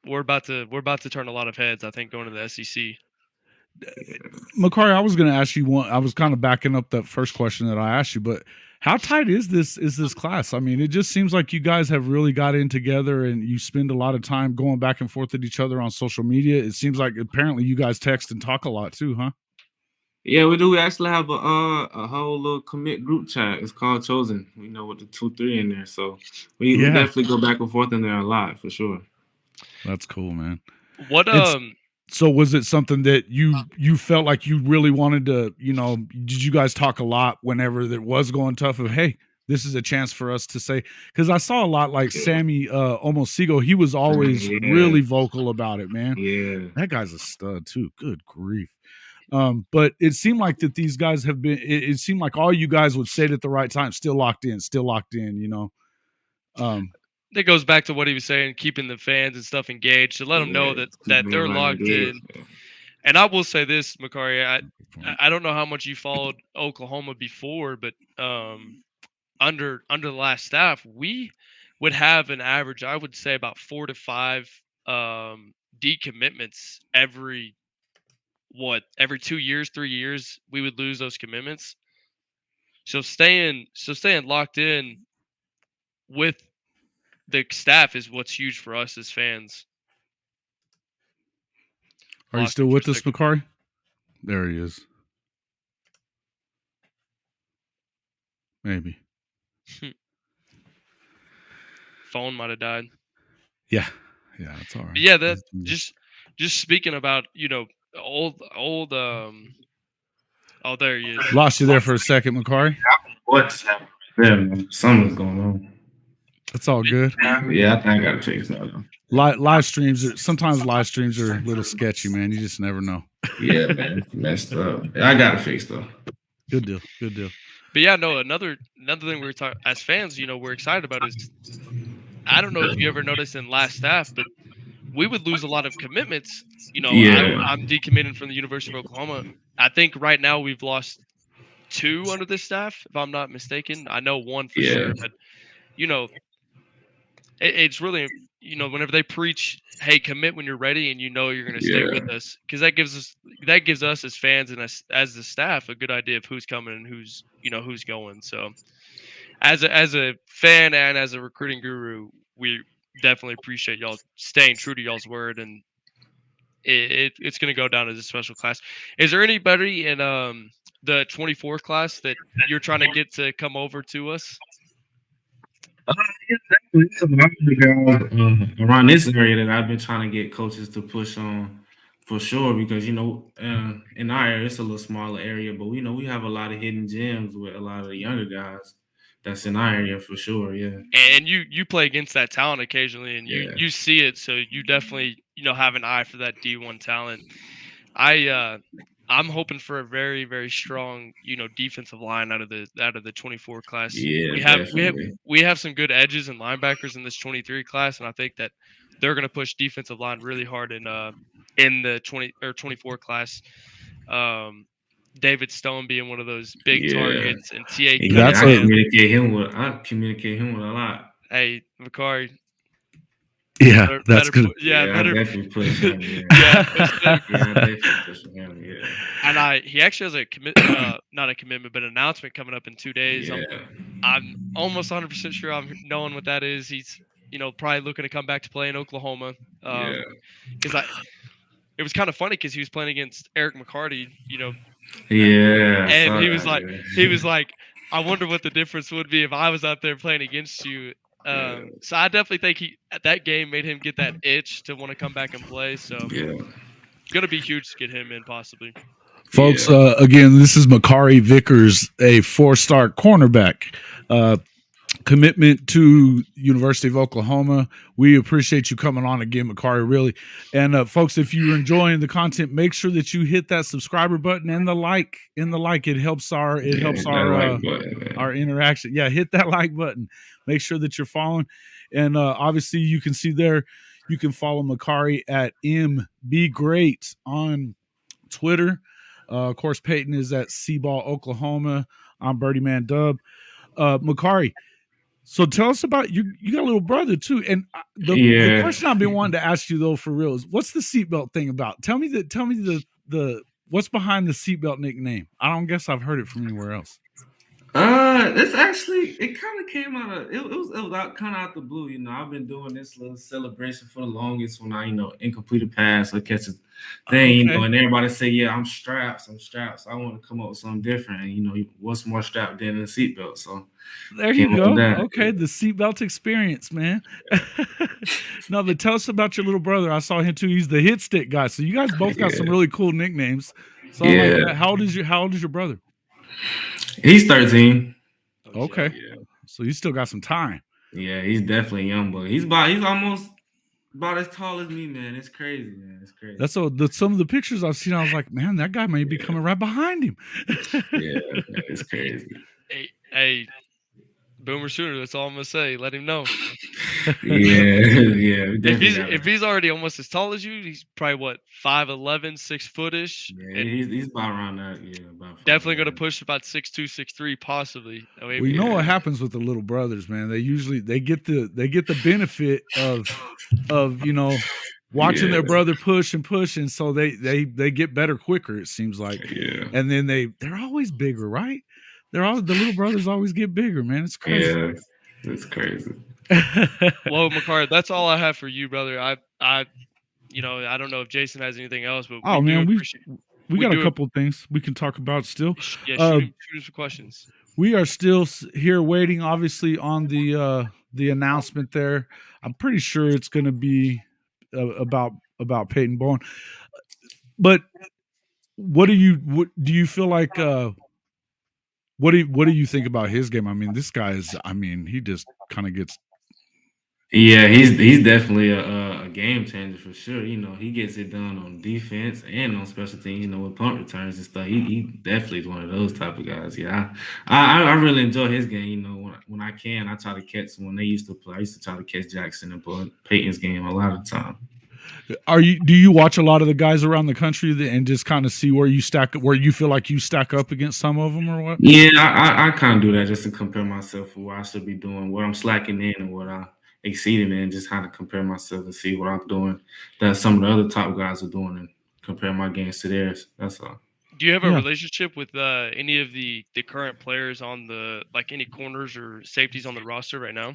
we're about to turn a lot of heads. I think going to the SEC. Makari, I was going to ask you one. I was kind of backing up that first question that I asked you, but how tight is this class? I mean, it just seems like you guys have really got in together, and you spend a lot of time going back and forth with each other on social media. It seems like apparently you guys text and talk a lot too, huh? Yeah, we do. We actually have a whole little commit group chat. It's called Chosen. With the 2-3 in there, so we definitely go back and forth in there a lot for sure. That's cool, man. So was it something that you felt like you really wanted to, did you guys talk a lot whenever that was going tough of, hey, this is a chance for us to say, because I saw a lot like Sammy Omosigo, he was always really vocal about it, man. Yeah. That guy's a stud too. Good grief. But it seemed like that these guys have been, it seemed like all you guys would say it at the right time, still locked in, that goes back to what he was saying, keeping the fans and stuff engaged to let them know that they're locked in. And I will say this, Makari, I don't know how much you followed Oklahoma before, but under the last staff, we would have an average, I would say, about 4 to 5 decommitments every 2 years, 3 years. We would lose those commitments. So staying locked in with the staff is what's huge for us as fans. Are you still with us, Makari? There he is. Maybe. Phone might have died. Yeah, that's all right. But yeah, that just speaking about old. Oh, there he is. Lost you there for a second, Makari. What's happening there, man? Something's going on. That's all good. Yeah, I think I gotta fix that though. Live streams are a little sketchy, man. You just never know. Yeah, man, it's messed up. I got it fixed though. Good deal. But yeah, no, another thing we were talking as fans, we're excited about is, I don't know if you ever noticed in last staff, but we would lose a lot of commitments. I'm decommitting from the University of Oklahoma. I think right now we've lost 2 under this staff, if I'm not mistaken. I know 1 for sure, but it's really, whenever they preach, hey, commit when you're ready and you're going to stay with us, because that gives us as fans and as the staff a good idea of who's coming and who's going. So as a fan and as a recruiting guru, we definitely appreciate y'all staying true to y'all's word, and it's going to go down as a special class. Is there anybody in the 24 class that you're trying to get to come over to us? There's a lot of guys around this area that I've been trying to get coaches to push on for sure, because in our area it's a little smaller area, but we have a lot of hidden gems with a lot of the younger guys that's in our area for sure. Yeah. And you play against that talent occasionally, and you see it, so you definitely have an eye for that D1 talent. I'm hoping for a very, very strong, defensive line out of the 24 class. Yeah, we have some good edges and linebackers in this 23 class, and I think that they're going to push defensive line really hard in the 24 class. David Stone being one of those big targets, and TA. I communicate him with a lot. Hey, Makari. Yeah, that's good. Better definitely push him. Definitely push him. Yeah. And he actually has not a commitment, but an announcement coming up in 2 days. Yeah. I'm almost 100% sure I'm knowing what that is. He's probably looking to come back to play in Oklahoma. Because it was kind of funny because he was playing against Eric McCarty. And he was like, I wonder what the difference would be if I was out there playing against you. So I definitely think that game made him get that itch to want to come back and play. So it's going to be huge to get him in possibly. Folks, again, this is Makari Vickers, a 4-star cornerback. Commitment to University of Oklahoma. We appreciate you coming on again, Makari, really. And folks, if you're enjoying the content, make sure that you hit that subscriber button and the like. It helps our interaction. Yeah, hit that like button. Make sure that you're following. And obviously you can see there, you can follow Makari at MBGreat on Twitter. Of course, Peyton is at Seaball, Oklahoma. I'm Birdie Man Dub. Makari. So tell us about you. You got a little brother too, and the question I've been wanting to ask you though, for real, is what's the seatbelt thing about? Tell me the what's behind the seatbelt nickname. I don't guess I've heard it from anywhere else. It's actually, it kind of came out of it was out kind of out the blue. You know, I've been doing this little celebration for the longest when I, incompleted pass or catch a thing, Okay. and everybody say, yeah, I'm straps. I want to come up with something different, and what's more strapped than a seatbelt? So there came you up with go. that. Okay, the seatbelt experience, man. No, but tell us about your little brother. I saw him too. He's the hit stick guy. So you guys both got some really cool nicknames. So I like that. How old is your brother? He's 13. Okay. So you still got some time. Yeah, he's definitely young, but he's almost about as tall as me, man. It's crazy, man. It's crazy. That's some of the pictures I've seen. I was like, man, that guy may be coming right behind him. It's crazy. Hey, Boomer Sooner. That's all I'm gonna say. Let him know. Yeah. If he's already almost as tall as you, he's probably what 5'11", 6'footish. Yeah, he's about around that. Yeah, about definitely gonna push about 6'2", 6'3", possibly. Well, you know what happens with the little brothers, man? They usually they get the benefit of watching their brother push and push, and so they get better quicker. It seems like, and then they're always bigger, right? The little brothers always get bigger, man. It's crazy. Yeah, it's crazy. Well, Makari, that's all I have for you, brother. I don't know if Jason has anything else, but we got a couple of things we can talk about still. Yeah, shoot him some questions. We are still here waiting, obviously, on the announcement there. I'm pretty sure it's going to be about Peyton Bowen. But what do you feel like? What do you think about his game? I mean, this guy is. I mean, he just kind of gets. Yeah, he's definitely a game changer for sure. He gets it done on defense and on special teams. With punt returns and stuff. He definitely is one of those type of guys. Yeah, I really enjoy his game. When I can, I try to catch when they used to play. I used to try to catch Jackson and Peyton's game a lot of the time. Do you watch a lot of the guys around the country and just kind of see where you feel like you stack up against some of them, or what? Yeah, I kind of do that just to compare myself with what I should be doing, what I'm slacking in, and what I exceeding in, just how to compare myself and see what I'm doing that some of the other top guys are doing and compare my games to theirs. That's all. Do you have a relationship with any of the current players on any corners or safeties on the roster right now?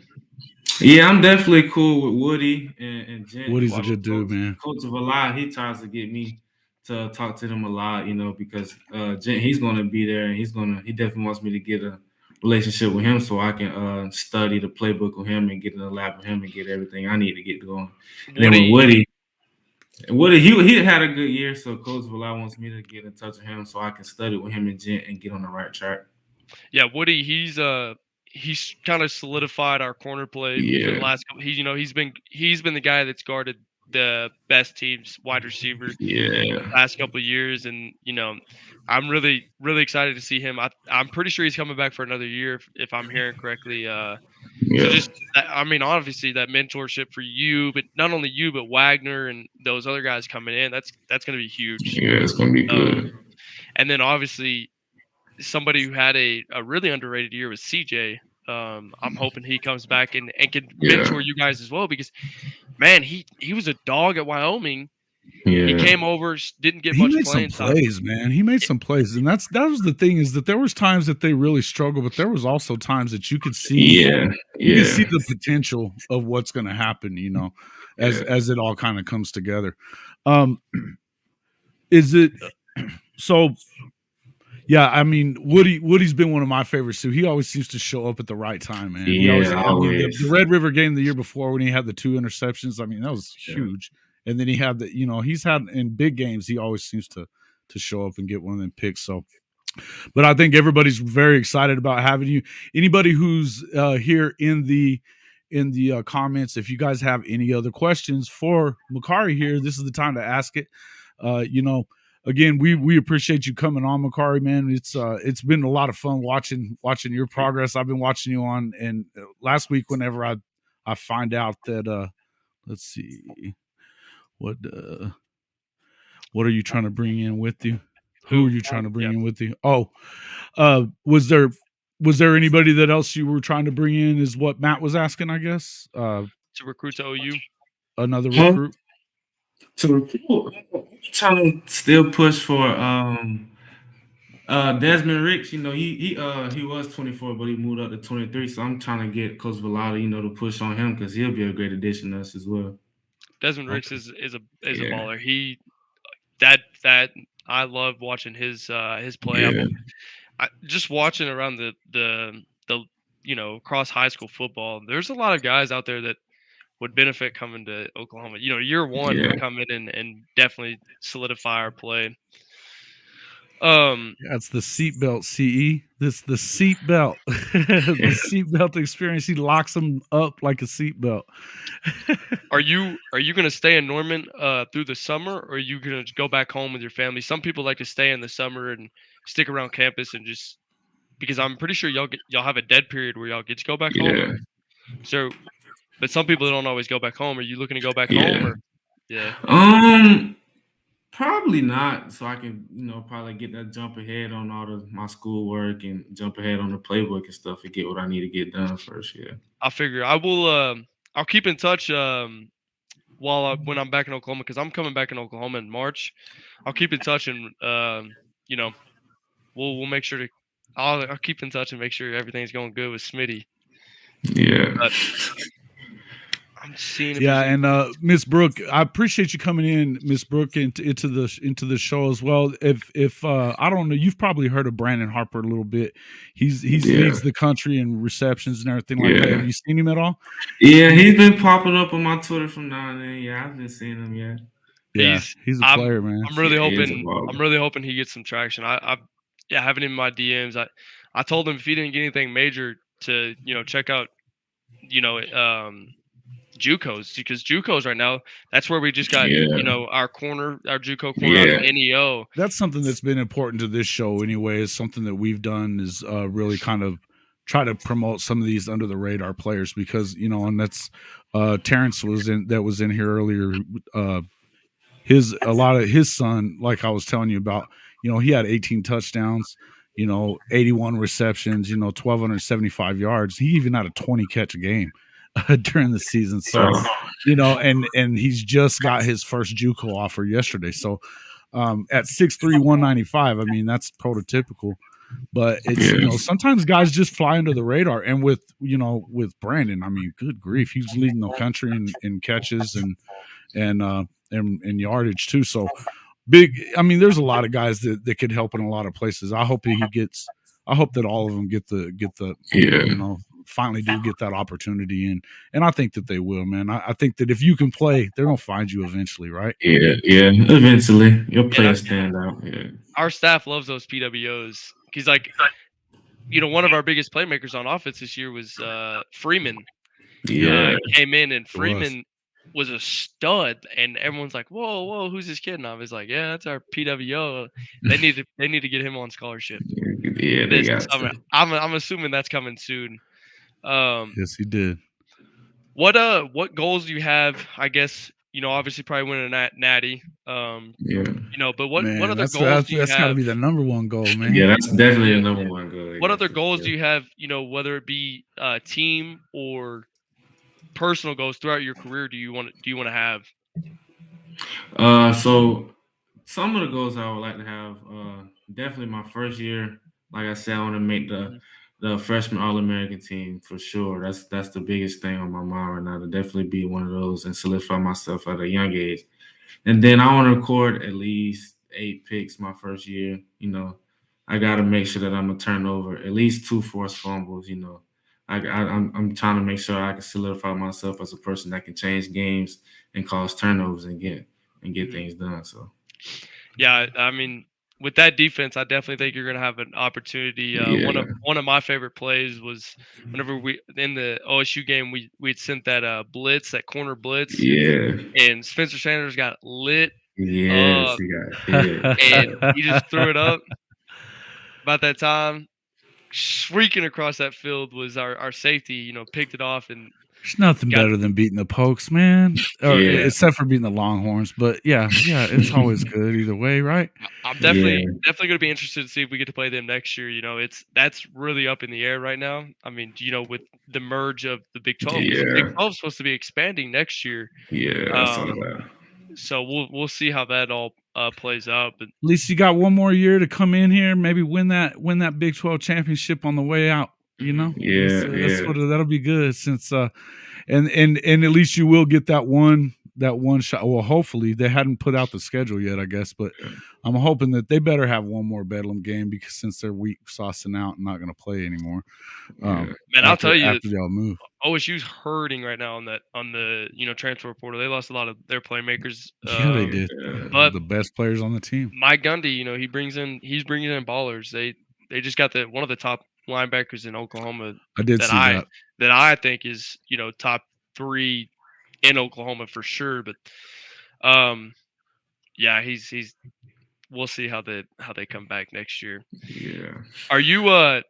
Yeah, I'm definitely cool with Woody and Gent. Woody's a good dude, man. Coach of a lot, he tries to get me to talk to them a lot, because Gent, he's going to be there, and he definitely wants me to get a relationship with him so I can study the playbook with him and get in the lab with him and get everything I need to get going. And then with Woody, he had a good year, so Coach Villa wants me to get in touch with him so I can study with him and Gent and get on the right track. Yeah, Woody, he's kind of solidified our corner play for the last couple. He's been the guy that's guarded the best teams wide receivers the last couple of years, and I'm really excited to see him. I'm pretty sure he's coming back for another year if I'm hearing correctly. So obviously that mentorship for you, but not only you, but Wagner and those other guys coming in, that's going to be huge. Yeah, it's going to be good. And then obviously somebody who had a really underrated year was CJ. I'm hoping he comes back and can mentor you guys as well, because man, he was a dog at Wyoming. Yeah. He came over, didn't get much playing time. Plays, man. He made some plays, and that was the thing, is that there was times that they really struggled, but there was also times that you could see, you could see the potential of what's going to happen. As it all kind of comes together. Is it so? Yeah, I mean, Woody's been one of my favorites too. He always seems to show up at the right time, man. Always. The Red River game the year before when he had the 2 interceptions, I mean, that was huge. And then he had he's had in big games, he always seems to show up and get one of them picks. So, but I think everybody's very excited about having you. Anybody who's here in the comments, if you guys have any other questions for Makari here, this is the time to ask it. Again, we appreciate you coming on, Makari, man. It's been a lot of fun watching your progress. I've been watching you on, and last week, whenever I find out that let's see, what are you trying to bring in with you? Who are you trying to bring in with you? Oh, was there Was there anybody that else you were trying to bring in? Is what Matt was asking, I guess. To recruit to OU. Another recruit. To recruit, I'm trying to still push for Desmond Ricks. You know, he was 24, but he moved up to 23. So I'm trying to get Coach Villada, to push on him because he'll be a great addition to us as well. Desmond Ricks is a baller. He that I love watching his play. Yeah. Just watching around the across high school football. There's a lot of guys out there that would benefit coming to Oklahoma. Year one would come in and definitely solidify our play. That's the seatbelt CE. This the seatbelt. The seatbelt experience. He locks them up like a seatbelt. Are you gonna stay in Norman through the summer, or are you gonna go back home with your family? Some people like to stay in the summer and stick around campus and just because I'm pretty sure y'all have a dead period where y'all get to go back home. So, but some people don't always go back home. Are you looking to go back home? Or? Yeah. Probably not. So I can, probably get that jump ahead on all my schoolwork and jump ahead on the playbook and stuff and get what I need to get done first. Yeah. I figure I will. I'll keep in touch when I'm back in Oklahoma because I'm coming back in Oklahoma in March. I'll keep in touch and we'll make sure to. I'll keep in touch and make sure everything's going good with Smitty. Yeah. But I'm seeing. And Miss Brooke, I appreciate you coming in, Miss Brooke, into the show as well. If I don't know, you've probably heard of Brandon Harper a little bit. He leads the country in receptions and everything like that. Have you seen him at all? Yeah, he's been popping up on my Twitter from now and then. Yeah, I've been seeing him. Yeah. Yeah, he's a player, man. I'm really hoping he gets some traction. I having him in my DMs. I told him if he didn't get anything major to check out JUCOs, because JUCOs right now, that's where we just got our JUCO corner out of NEO. That's something that's been important to this show anyway. Is something that we've done is really kind of try to promote some of these under the radar players because and that's Terrence was in here earlier. A lot of his son, like I was telling you about, he had 18 touchdowns, 81 receptions, 1,275 yards. He even had a 20 catch game during the season. So, and he's just got his first JUCO offer yesterday. So, at 6'3", 195, I mean, that's prototypical. But it's sometimes guys just fly under the radar. And with Brandon, I mean, good grief, he's leading the country in catches and yardage too. So big. I mean, there's a lot of guys that could help in a lot of places. I hope that all of them get the finally do get that opportunity and I think that they will, man. I think that if you can play, they're gonna find you eventually, right? Yeah. Eventually, you'll play a standout. Yeah. Our staff loves those PWOs. He's like, one of our biggest playmakers on offense this year was Freeman. Yeah. Came in and Freeman was a stud, and everyone's like, "Whoa, who's this kid?" And I was like, "Yeah, that's our PWO. They need to get him on scholarship." Yeah, they got to. I'm assuming that's coming soon. Yes, he did. What goals do you have? I guess obviously probably winning a natty. But what other goals do you have? That's got to be the number one goal, man. Yeah, that's definitely the number one goal. What other goals do you have? Whether it be team or personal goals throughout your career, do you want to have? So some of the goals I would like to have, definitely my first year. Like I said, I want to make the freshman All-American team for sure. That's the biggest thing on my mind right now, to definitely be one of those and solidify myself at a young age. And then I want to record at least 8 picks my first year. I got to make sure that I'm going to turn over at least 2 forced fumbles. I'm trying to make sure I can solidify myself as a person that can change games and cause turnovers and get things done. So, yeah, I mean, with that defense, I definitely think you're going to have an opportunity. One of my favorite plays was whenever we in the OSU game we'd sent that blitz, that corner blitz. Yeah. And Spencer Sanders got lit. Yes, and he just threw it up. About that time, shrieking across that field was our safety. Picked it off, and There's nothing better than beating the Pokes, man. Or except for beating the Longhorns. But yeah, it's always good either way, right? I'm definitely going to be interested to see if we get to play them next year. That's really up in the air right now. I mean, with the merge of the Big 12, because the Big 12 is supposed to be expanding next year. Yeah, I saw that. So we'll see how that all plays out. But at least you got one more year to come in here, maybe win that Big 12 championship on the way out. That'll be good since and at least you will get that one shot. Well, hopefully they hadn't put out the schedule yet, I guess, but I'm hoping that they better have one more Bedlam game because since they're weak saucing out and not going to play anymore. Man, I'll tell you, after y'all move, OSU's hurting right now on the transfer portal. They lost a lot of their playmakers. Yeah, they did. But the best players on the team. Mike Gundy, he's bringing in ballers. They just got one of the top linebackers in Oklahoma. I did see that. That I think is top 3 in Oklahoma for sure. But yeah, he's. We'll see how they come back next year. Yeah. Are you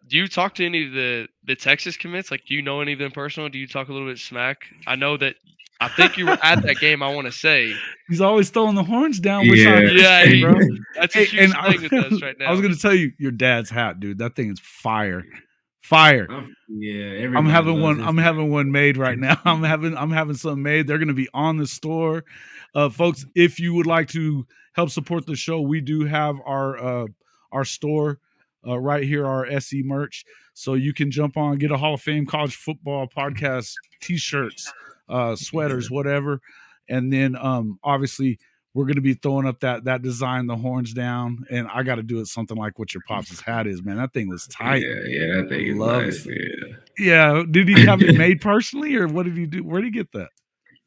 do you talk to any of the Texas commits? Like, do you know any of them personally? Do you talk a little bit smack? I know that. I think you were at that game. I want to say he's always throwing the horns down. Yeah, bro. That's a huge thing with us right now. I was going to tell you your dad's hat, dude. That thing is fire. I'm having one made right now. I'm having some made. They're going to be on the store, folks. If you would like to help support the show, we do have our store right here, our SE merch. So you can jump on, get a Hall of Fame College Football Podcast T-shirts, sweaters, whatever, and then obviously we're going to be throwing up that design, the horns down, and I got to do it something like what your pops' hat is, man. That thing was tight. Yeah, that thing is nice. Yeah. Did he have it made personally, or what did he do? Where did he get that?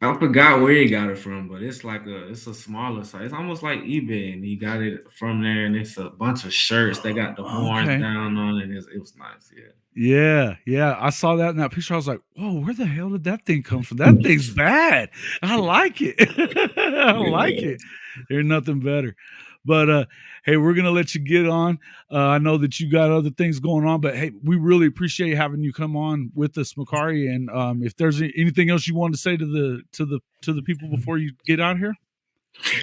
I forgot where he got it from, but it's a smaller size. It's almost like eBay, and he got it from there, and it's a bunch of shirts. They got the horns down on it. It was nice, Yeah. I saw that in that picture. I was like, whoa, where the hell did that thing come from? That thing's bad. I like it. I like it. There's nothing better. But hey, we're gonna let you get on. I know that you got other things going on, but hey, we really appreciate having you come on with us, Makari. And if there's anything else you want to say to the people before you get out here.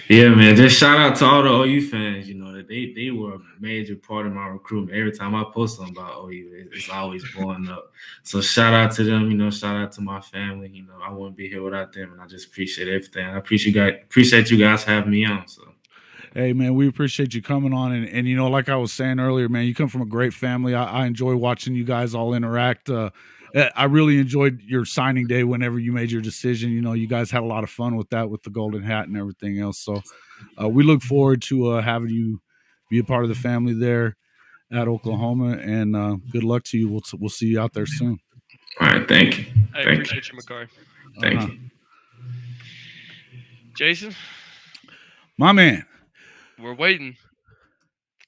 Yeah, man. Just shout out to all the OU fans. That they were a major part of my recruitment. Every time I post something about OU, it's always blowing up. So shout out to them. Shout out to my family. I wouldn't be here without them, and I just appreciate everything. I appreciate you guys having me on. So. Hey, man, we appreciate you coming on. And like I was saying earlier, man, you come from a great family. I enjoy watching you guys all interact. I really enjoyed your signing day whenever you made your decision. You guys had a lot of fun with that, with the golden hat and everything else. So we look forward to having you be a part of the family there at Oklahoma. And good luck to you. We'll see you out there soon. All right. Thank you. I appreciate you, Makari. Thank you. Jason? My man. We're waiting.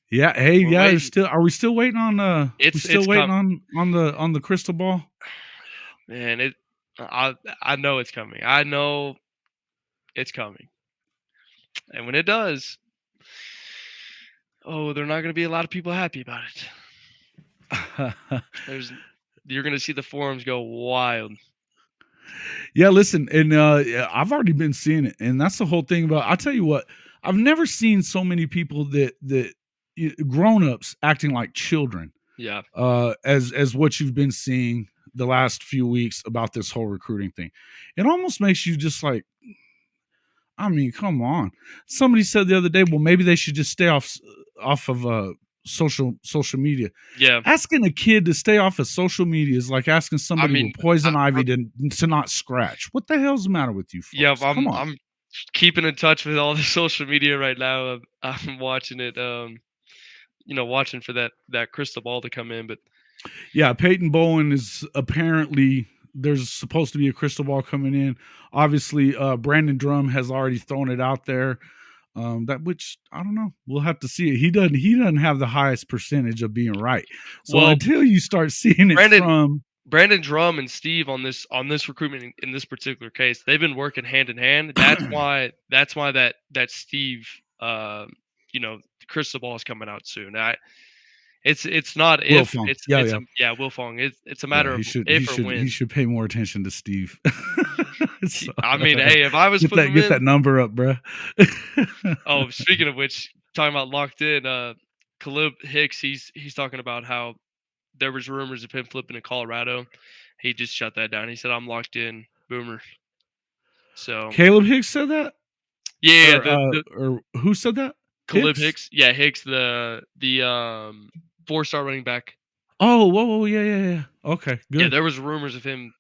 Yeah. Hey. Waiting. Are we still waiting on? On the crystal ball. Man, I know it's coming. I know it's coming. And when it does, there are not going to be a lot of people happy about it. You're going to see the forums go wild. Yeah. Listen, and I've already been seeing it, and that's the whole thing about. I'll tell you what. I've never seen so many people that grown-ups acting like children. Yeah. As what you've been seeing the last few weeks about this whole recruiting thing. It almost makes you just like, I mean, come on. Somebody said the other day, well, maybe they should just stay off of social media. Yeah. Asking a kid to stay off of social media is like asking somebody with poison ivy to not scratch. What the hell's the matter with you folks? Yeah, I'm keeping in touch with all the social media right now. I'm watching it, watching for that crystal ball to come in. But yeah, Peyton Bowen is apparently there's supposed to be a crystal ball coming in. Obviously, Brandon Drum has already thrown it out there. Which I don't know. We'll have to see it. He doesn't have the highest percentage of being right. So until you start seeing it from Brandon Drum and Steve on this recruitment in this particular case, they've been working hand in hand. That's why that Steve, crystal ball is coming out soon. It's not Will if Fong. it's Yeah, it's yeah. a, yeah Will Fong. It's a matter of if or when. He should pay more attention to Steve. So, I mean, hey, if I was putting him get in, that number up, bro. oh, speaking of which, talking about locked in, Caleb Hicks, he's talking about how there was rumors of him flipping to Colorado. He just shut that down. He said, "I'm locked in, Boomer." So Caleb Hicks said that? yeah, Or who said that? Caleb Hicks. Yeah, Hicks, the 4-star running back. Oh, whoa, yeah. Okay, good. Yeah, there was rumors of him.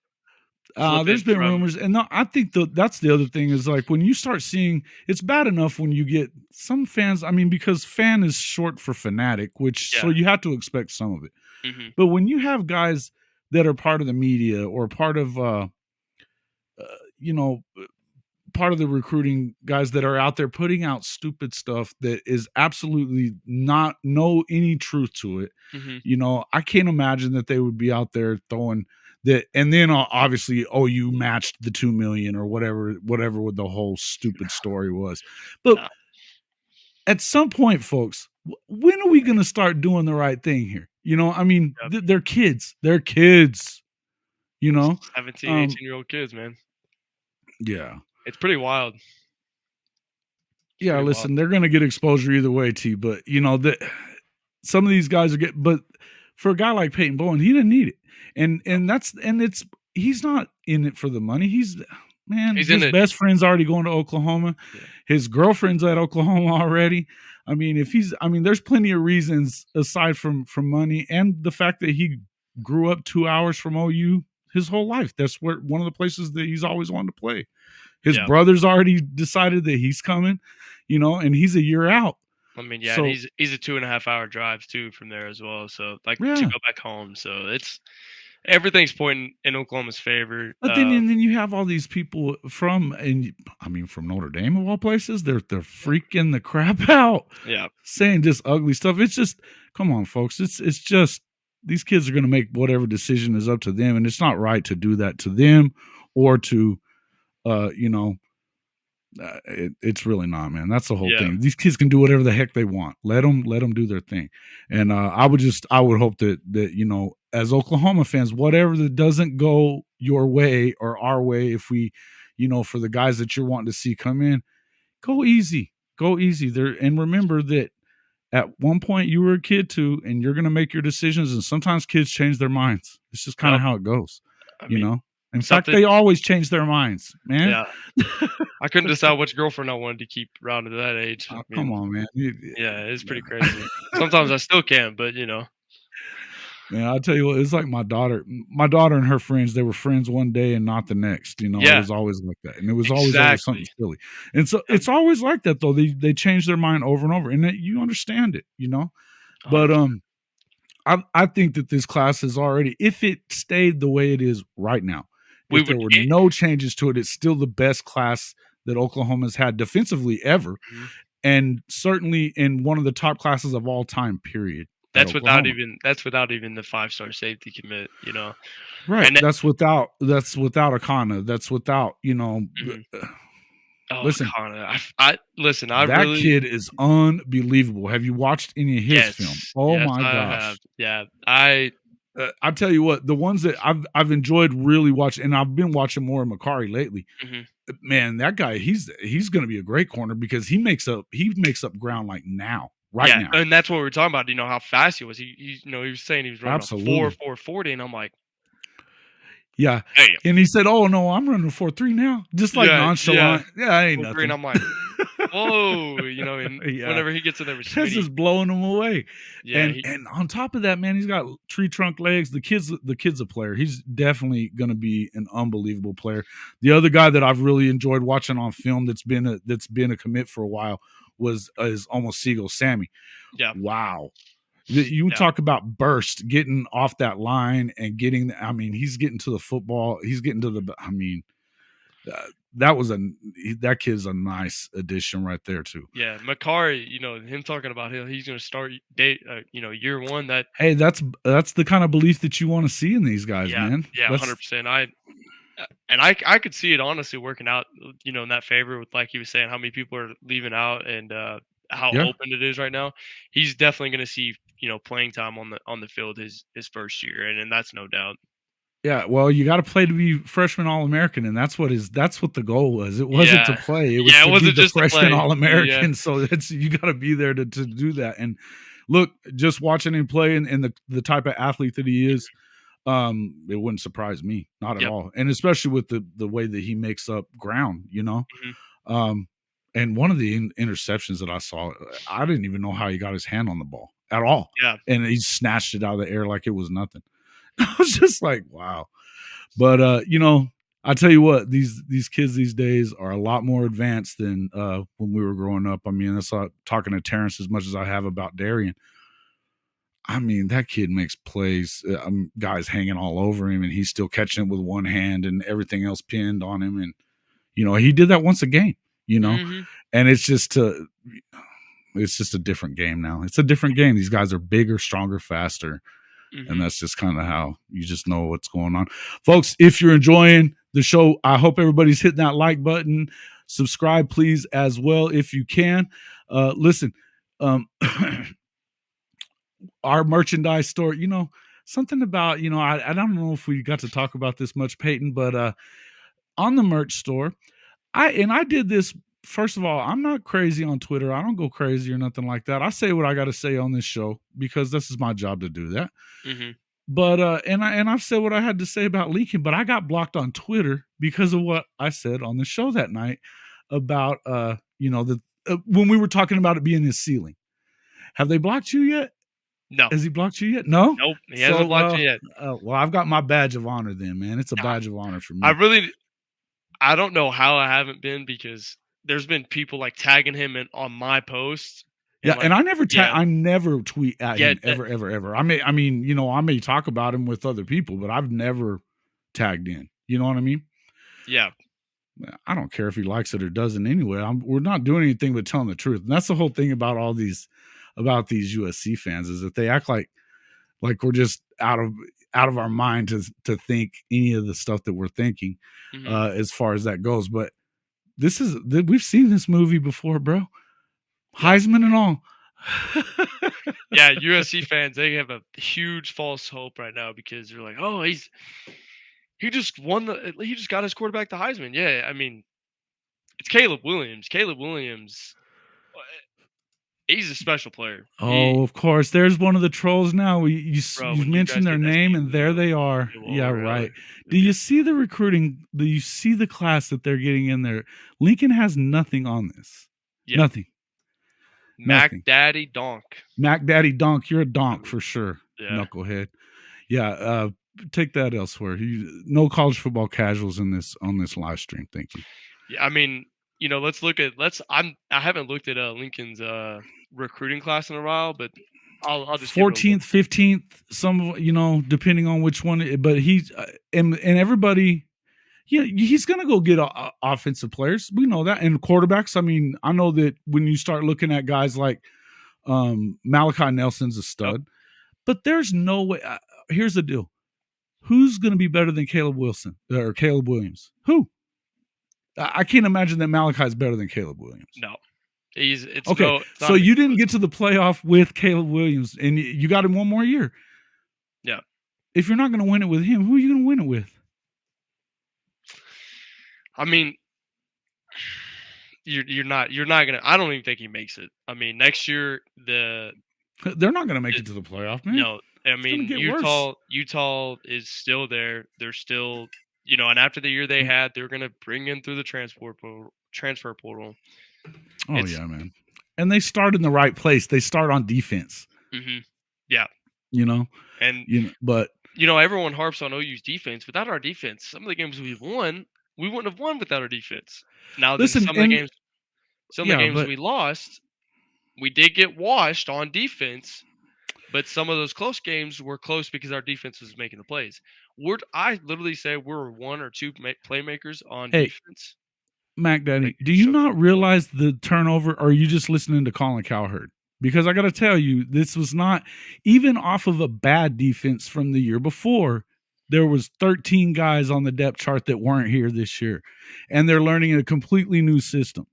There's been rumors, and I think that's the other thing is like when you start seeing, it's bad enough when you get some fans. I mean, because fan is short for fanatic, which so you have to expect some of it. Mm-hmm. But when you have guys that are part of the media or part of, part of the recruiting guys that are out there putting out stupid stuff that is absolutely not any truth to it. Mm-hmm. I can't imagine that they would be out there throwing that. And then obviously, you matched the 2 million or whatever the whole stupid story was. But at some point, folks, when are we going to start doing the right thing here? I mean, they're kids. 17, 18-year-old kids, man. Yeah. It's pretty wild. Listen, they're going to get exposure either way, T. But some of these guys but for a guy like Peyton Bowen, he didn't need it, he's not in it for the money. His best friend's already going to Oklahoma. Yeah. His girlfriend's at Oklahoma already. I mean, there's plenty of reasons aside from money and the fact that he grew up 2 hours from OU his whole life. That's one of the places that he's always wanted to play. His brother's already decided that he's coming, and he's a year out. I mean, so, and he's a 2.5 hour drive too from there as well. So to go back home. So everything's pointing in Oklahoma's favor. But then you have all these people from Notre Dame of all places. They're freaking the crap out. Yeah, saying just ugly stuff. It's just, come on, folks. It's just these kids are going to make whatever decision is up to them, and it's not right to do that to them or to. It's really not, man. That's the whole thing. These kids can do whatever the heck they want. Let them do their thing. And I would hope that as Oklahoma fans, whatever that doesn't go your way or our way, if we, for the guys that you're wanting to see come in, go easy there. And remember that at one point you were a kid too, and you're going to make your decisions. And sometimes kids change their minds. It's just kind of how it goes, In fact, they always change their minds, man. Yeah. I couldn't decide which girlfriend I wanted to keep around to that age. Oh, come on, man. It's pretty crazy. Sometimes I still can, but Man, I'll tell you what, it's like my daughter and her friends, they were friends one day and not the next. It was always like that. And it was always over something silly. And so it's always like that though. They change their mind over and over. And you understand it, But I think that this class is already, if it stayed the way it is right now, if there were no changes to it, it's still the best class that Oklahoma's had defensively ever, and certainly in one of the top classes of all time. Period. That's without even the 5-star safety commit. Right. And that's without Akana. That's without Listen, Akana. That kid is unbelievable. Have you watched any of his film? Oh my gosh. Yeah, I'll tell you what, the ones that I've enjoyed really watching, and I've been watching more of Makari lately. Man, that guy, he's going to be a great corner because he makes up ground like now, now. And that's what we were talking about. How fast he was. He was saying he was running a 4.40, and I'm like, yeah. Damn. And he said, "Oh no, I'm running 4.3 now," just like nonchalant. Yeah, ain't nothing. And I'm like, whoa, and whenever he gets in there, that's just blowing him away. Yeah, and on top of that, man, he's got tree trunk legs. The kid's a player. He's definitely going to be an unbelievable player. The other guy that I've really enjoyed watching on film that's been a commit for a while is almost Seagull Sammy. Yeah, wow. You talk about burst, getting off that line and getting. I mean, he's getting to the football. He's getting to the. I mean. That kid's a nice addition right there too. Yeah, Makari, him talking about he's going to start year one. Hey, that's the kind of belief that you want to see in these guys, man. Yeah, 100%. I could see it honestly working out, in that favor with, like he was saying, how many people are leaving out, and how Yeah. open it is right now. He's definitely going to see, playing time on the field his first year, and that's no doubt. Yeah, well, you got to play to be freshman All-American, and that's what the goal was. It wasn't to play; it was to be the freshman All-American. Yeah. So you got to be there to do that. And look, just watching him play and the type of athlete that he is, it wouldn't surprise me, not at all. And especially with the way that he makes up ground, And one of the interceptions that I saw, I didn't even know how he got his hand on the ball at all. Yeah, and he snatched it out of the air like it was nothing. I was just like, wow. But I tell you what, these kids these days are a lot more advanced than when we were growing up. I mean, that's talking to Terrence as much as I have about Darian. I mean, that kid makes plays. Guys hanging all over him, and he's still catching it with one hand, and everything else pinned on him. And he did that once a game. And it's just a different game now. It's a different game. These guys are bigger, stronger, faster. And that's just kind of how you just know what's going on. Folks, if you're enjoying the show, I hope everybody's hitting that like button. Subscribe, please, as well, if you can. Listen, our merchandise store, something about, I don't know if we got to talk about this much, Peyton, but on the merch store, I did this. First of all, I'm not crazy on Twitter. I don't go crazy or nothing like that. I say what I got to say on this show because this is my job to do that. But and I've said what I had to say about Lincoln, but I got blocked on Twitter because of what I said on the show that night about when we were talking about it being his ceiling. Have they blocked you yet? No. Has he blocked you yet? No. Nope. He hasn't blocked you yet. Well, I've got my badge of honor then, man. It's a badge of honor for me. I don't know how I haven't been because there's been people like tagging him on my posts. And I never I never tweet at him ever. I may talk about him with other people, but I've never tagged in. You know what I mean? Yeah. I don't care if he likes it or doesn't anyway. We're not doing anything but telling the truth. And that's the whole thing about these USC fans is that they act like we're just out of our mind to think any of the stuff that we're thinking as far as that goes. But we've seen this movie before, bro. Heisman and all. Yeah, USC fans, they have a huge false hope right now because they're like, oh, he just got his quarterback the Heisman. Yeah, I mean, it's Caleb Williams. Caleb Williams, he's a special player. Of course. There's one of the trolls now. You mentioned their name, and there they are. Yeah, right. Do you see the recruiting? Do you see the class that they're getting in there? Lincoln has nothing on this. Yeah. Nothing. Mac Daddy Donk. Mac Daddy Donk. You're a donk for sure. Yeah. Knucklehead. Yeah. Take that elsewhere. No college football casuals on this live stream. Thank you. Yeah. I mean, I haven't looked at Lincoln's recruiting class in a while, but I'll just 14th, 15th, some, depending on which one, but he's and everybody, he's going to go get offensive players. We know that. And quarterbacks. I mean, I know that when you start looking at guys like Malachi Nelson's a stud, but there's no way. Here's the deal. Who's going to be better than Caleb Wilson or Caleb Williams? Who? I can't imagine that Malachi's better than Caleb Williams. No. So you didn't get to the playoff with Caleb Williams, and you got him one more year. Yeah. If you're not going to win it with him, who are you going to win it with? I mean, you're not going to. I don't even think he makes it. I mean, next year they're not going to make it to the playoff, man. No, I mean Utah is still there. They're still, and after the year they had, they're going to bring in through the transfer portal. Oh yeah, man. And they start in the right place. They start on defense. Mm-hmm. Yeah. But everyone harps on OU's defense. Without our defense, some of the games we've won, we wouldn't have won without our defense. Now, some of the games we lost, we did get washed on defense, but some of those close games were close because our defense was making the plays. I literally say we're one or two playmakers on defense. Mac Daddy, do you not realize the turnover, or are you just listening to Colin Cowherd? Because I got to tell you, this was not, even off of a bad defense from the year before, there was 13 guys on the depth chart that weren't here this year. And they're learning a completely new system.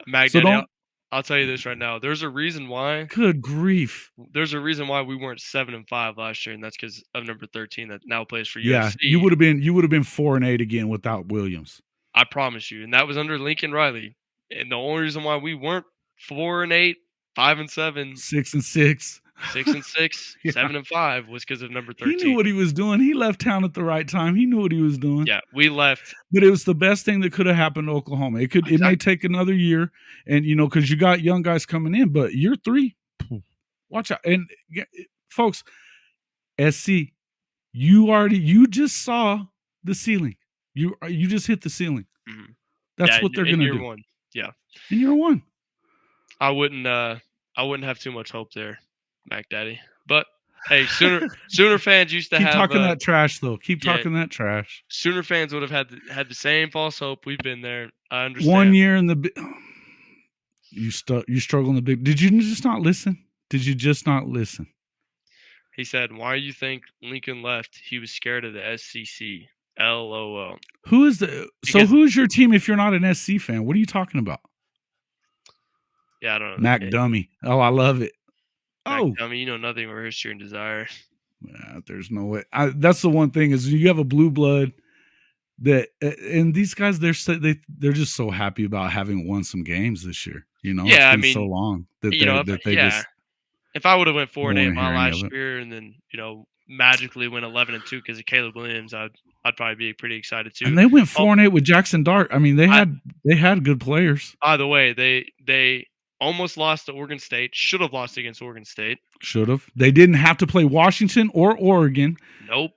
Mac Daddy, I'll tell you this right now. There's a reason why. Good grief. There's a reason why we weren't 7-5 last year, and that's because of number 13 that now plays for Yeah, USC. you would have been 4-8 again without Williams. I promise you, and that was under Lincoln Riley. And the only reason why we weren't 4-8, 5-7, 6-6, 6-6, Yeah. 7-5 was because of number 13. He knew what he was doing. He left town at the right time. He knew what he was doing. Yeah, we left. But it was the best thing that could have happened to Oklahoma. It may take another year, and because you got young guys coming in, but year 3, watch out. And folks, SC, you just saw the ceiling. You just hit the ceiling. Mhm. That's what they're going to do. In year 1. Yeah. In year 1. I wouldn't have too much hope there, Mac Daddy. But hey, Sooner fans used to Keep have talking that trash though. Keep talking that trash. Sooner fans would have had the same false hope. We've been there. I understand. 1 year in the you struggle in the big. Did you just not listen? Did you just not listen? He said, "Why you think Lincoln left? He was scared of the SEC." LOL. Who's your team if you're not an SC fan? What are you talking about? Yeah, I don't know. Mac Dummy. Oh, I love it. Mac Dummy, you know nothing about history and desire. Yeah, there's no way. That's the one thing is you have a blue blood that, and these guys they're just so happy about having won some games this year. Yeah, it's been so long that just. If I would have went 4-8 my last year, and then magically went 11-2 because of Caleb Williams, I'd probably be pretty excited too. And they went 4-8 with Jackson Dart. I mean, they had good players. By the way, they almost lost to Oregon State. Should have lost against Oregon State. Should have. They didn't have to play Washington or Oregon. Nope.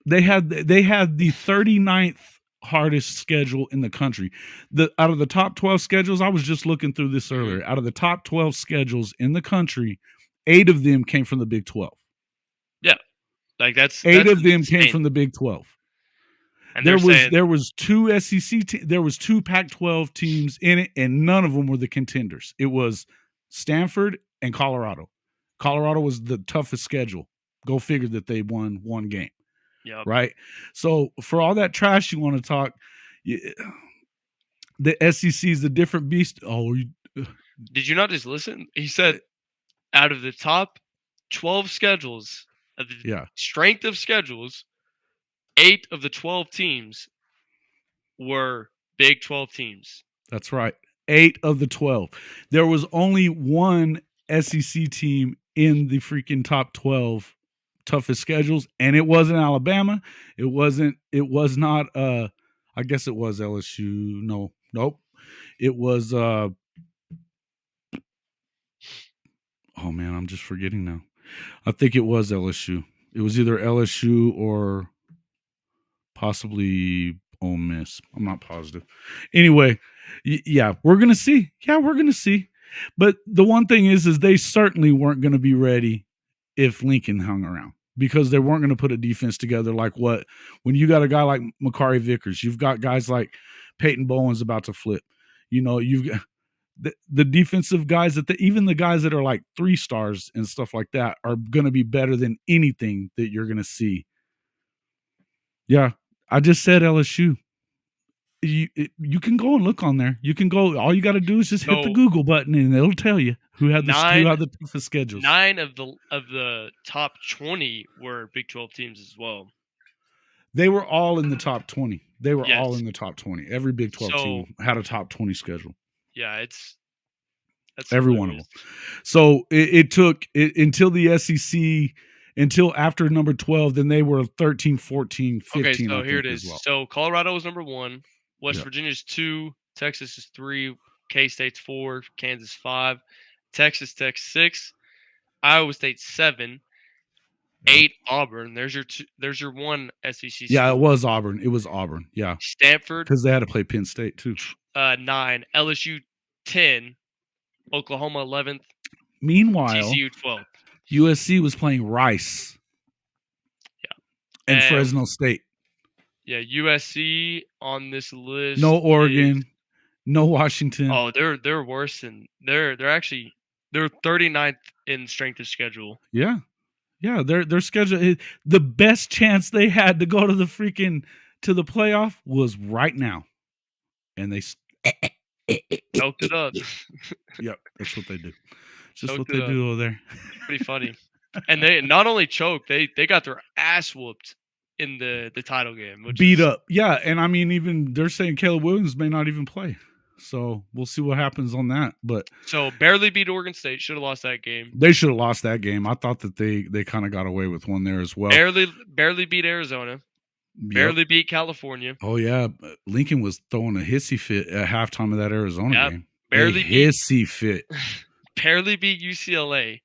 They had the 39th hardest schedule in the country. Out of the top 12 schedules, I was just looking through this earlier. Out of the top 12 schedules in the country, 8 of them came from the Big 12. Yeah. Like that's 8 of them came from the Big 12. And there was 2 SEC there was 2 Pac-12 teams in it, and none of them were the contenders. It was Stanford and Colorado. Colorado was the toughest schedule. Go figure that they won 1 game. Yeah. Right. So for all that trash you want to talk, the SEC is a different beast. Oh, did you not just listen? He said out of the top 12 schedules, of the strength of schedules, 8 of the 12 teams were Big 12 teams. That's right. 8 of the 12. There was only 1 SEC team in the freaking top 12 toughest schedules, and it wasn't Alabama. It was not I guess it was LSU. Nope. It was oh man, I'm just forgetting now. I think it was LSU. It was either LSU or possibly Ole Miss. I'm not positive. Anyway, yeah, we're going to see. Yeah, we're going to see. But the one thing is they certainly weren't going to be ready if Lincoln hung around, because they weren't going to put a defense together like what when you got a guy like Makari Vickers, you've got guys like Peyton Bowen's about to flip. You've got the defensive guys even the guys that are like 3 stars and stuff like that are going to be better than anything that you're going to see. Yeah, I just said LSU. You can go and look on there. You can go. All you got to do is just hit the Google button, and it'll tell you who had the toughest schedules. 9 of the top 20 were Big 12 teams as well. They were all in the top 20. They were all in the top 20. Every Big 12 team had a top 20 schedule. Yeah, that's every one of them. So it took until the SEC, until after number 12, then they were 13, 14, 15. Okay, so here it is. Well. So Colorado was number 1, West Virginia's 2, Texas is 3, K-State's 4, Kansas 5, Texas Tech 6, Iowa State 7, 8 Auburn. There's your 1 SEC. Yeah, it was Auburn. It was Auburn. Yeah. Stanford, because they had to play Penn State too. 9, LSU 10, Oklahoma 11th. Meanwhile, TCU 12th. USC was playing Rice. Yeah. And Fresno State. Yeah, USC on this list. No Oregon, no Washington. Oh, they're worse than they're 39th in strength of schedule. Yeah. Yeah, their schedule, the best chance they had to go to the playoff was right now. And they Choked it up. Yep, that's what they do. Just Choked what they do over there. Pretty funny. And they not only choked, they got their ass whooped in the title game. Which Beat up. Yeah, and I mean, even they're saying Caleb Williams may not even play. So we'll see what happens on that. But so barely beat Oregon State. Should have lost that game. They should have lost that game. I thought that they kind of got away with one there as well. Barely beat Arizona. Barely beat California. Oh yeah, Lincoln was throwing a hissy fit at halftime of that Arizona game. Barely hissy fit. Barely beat UCLA,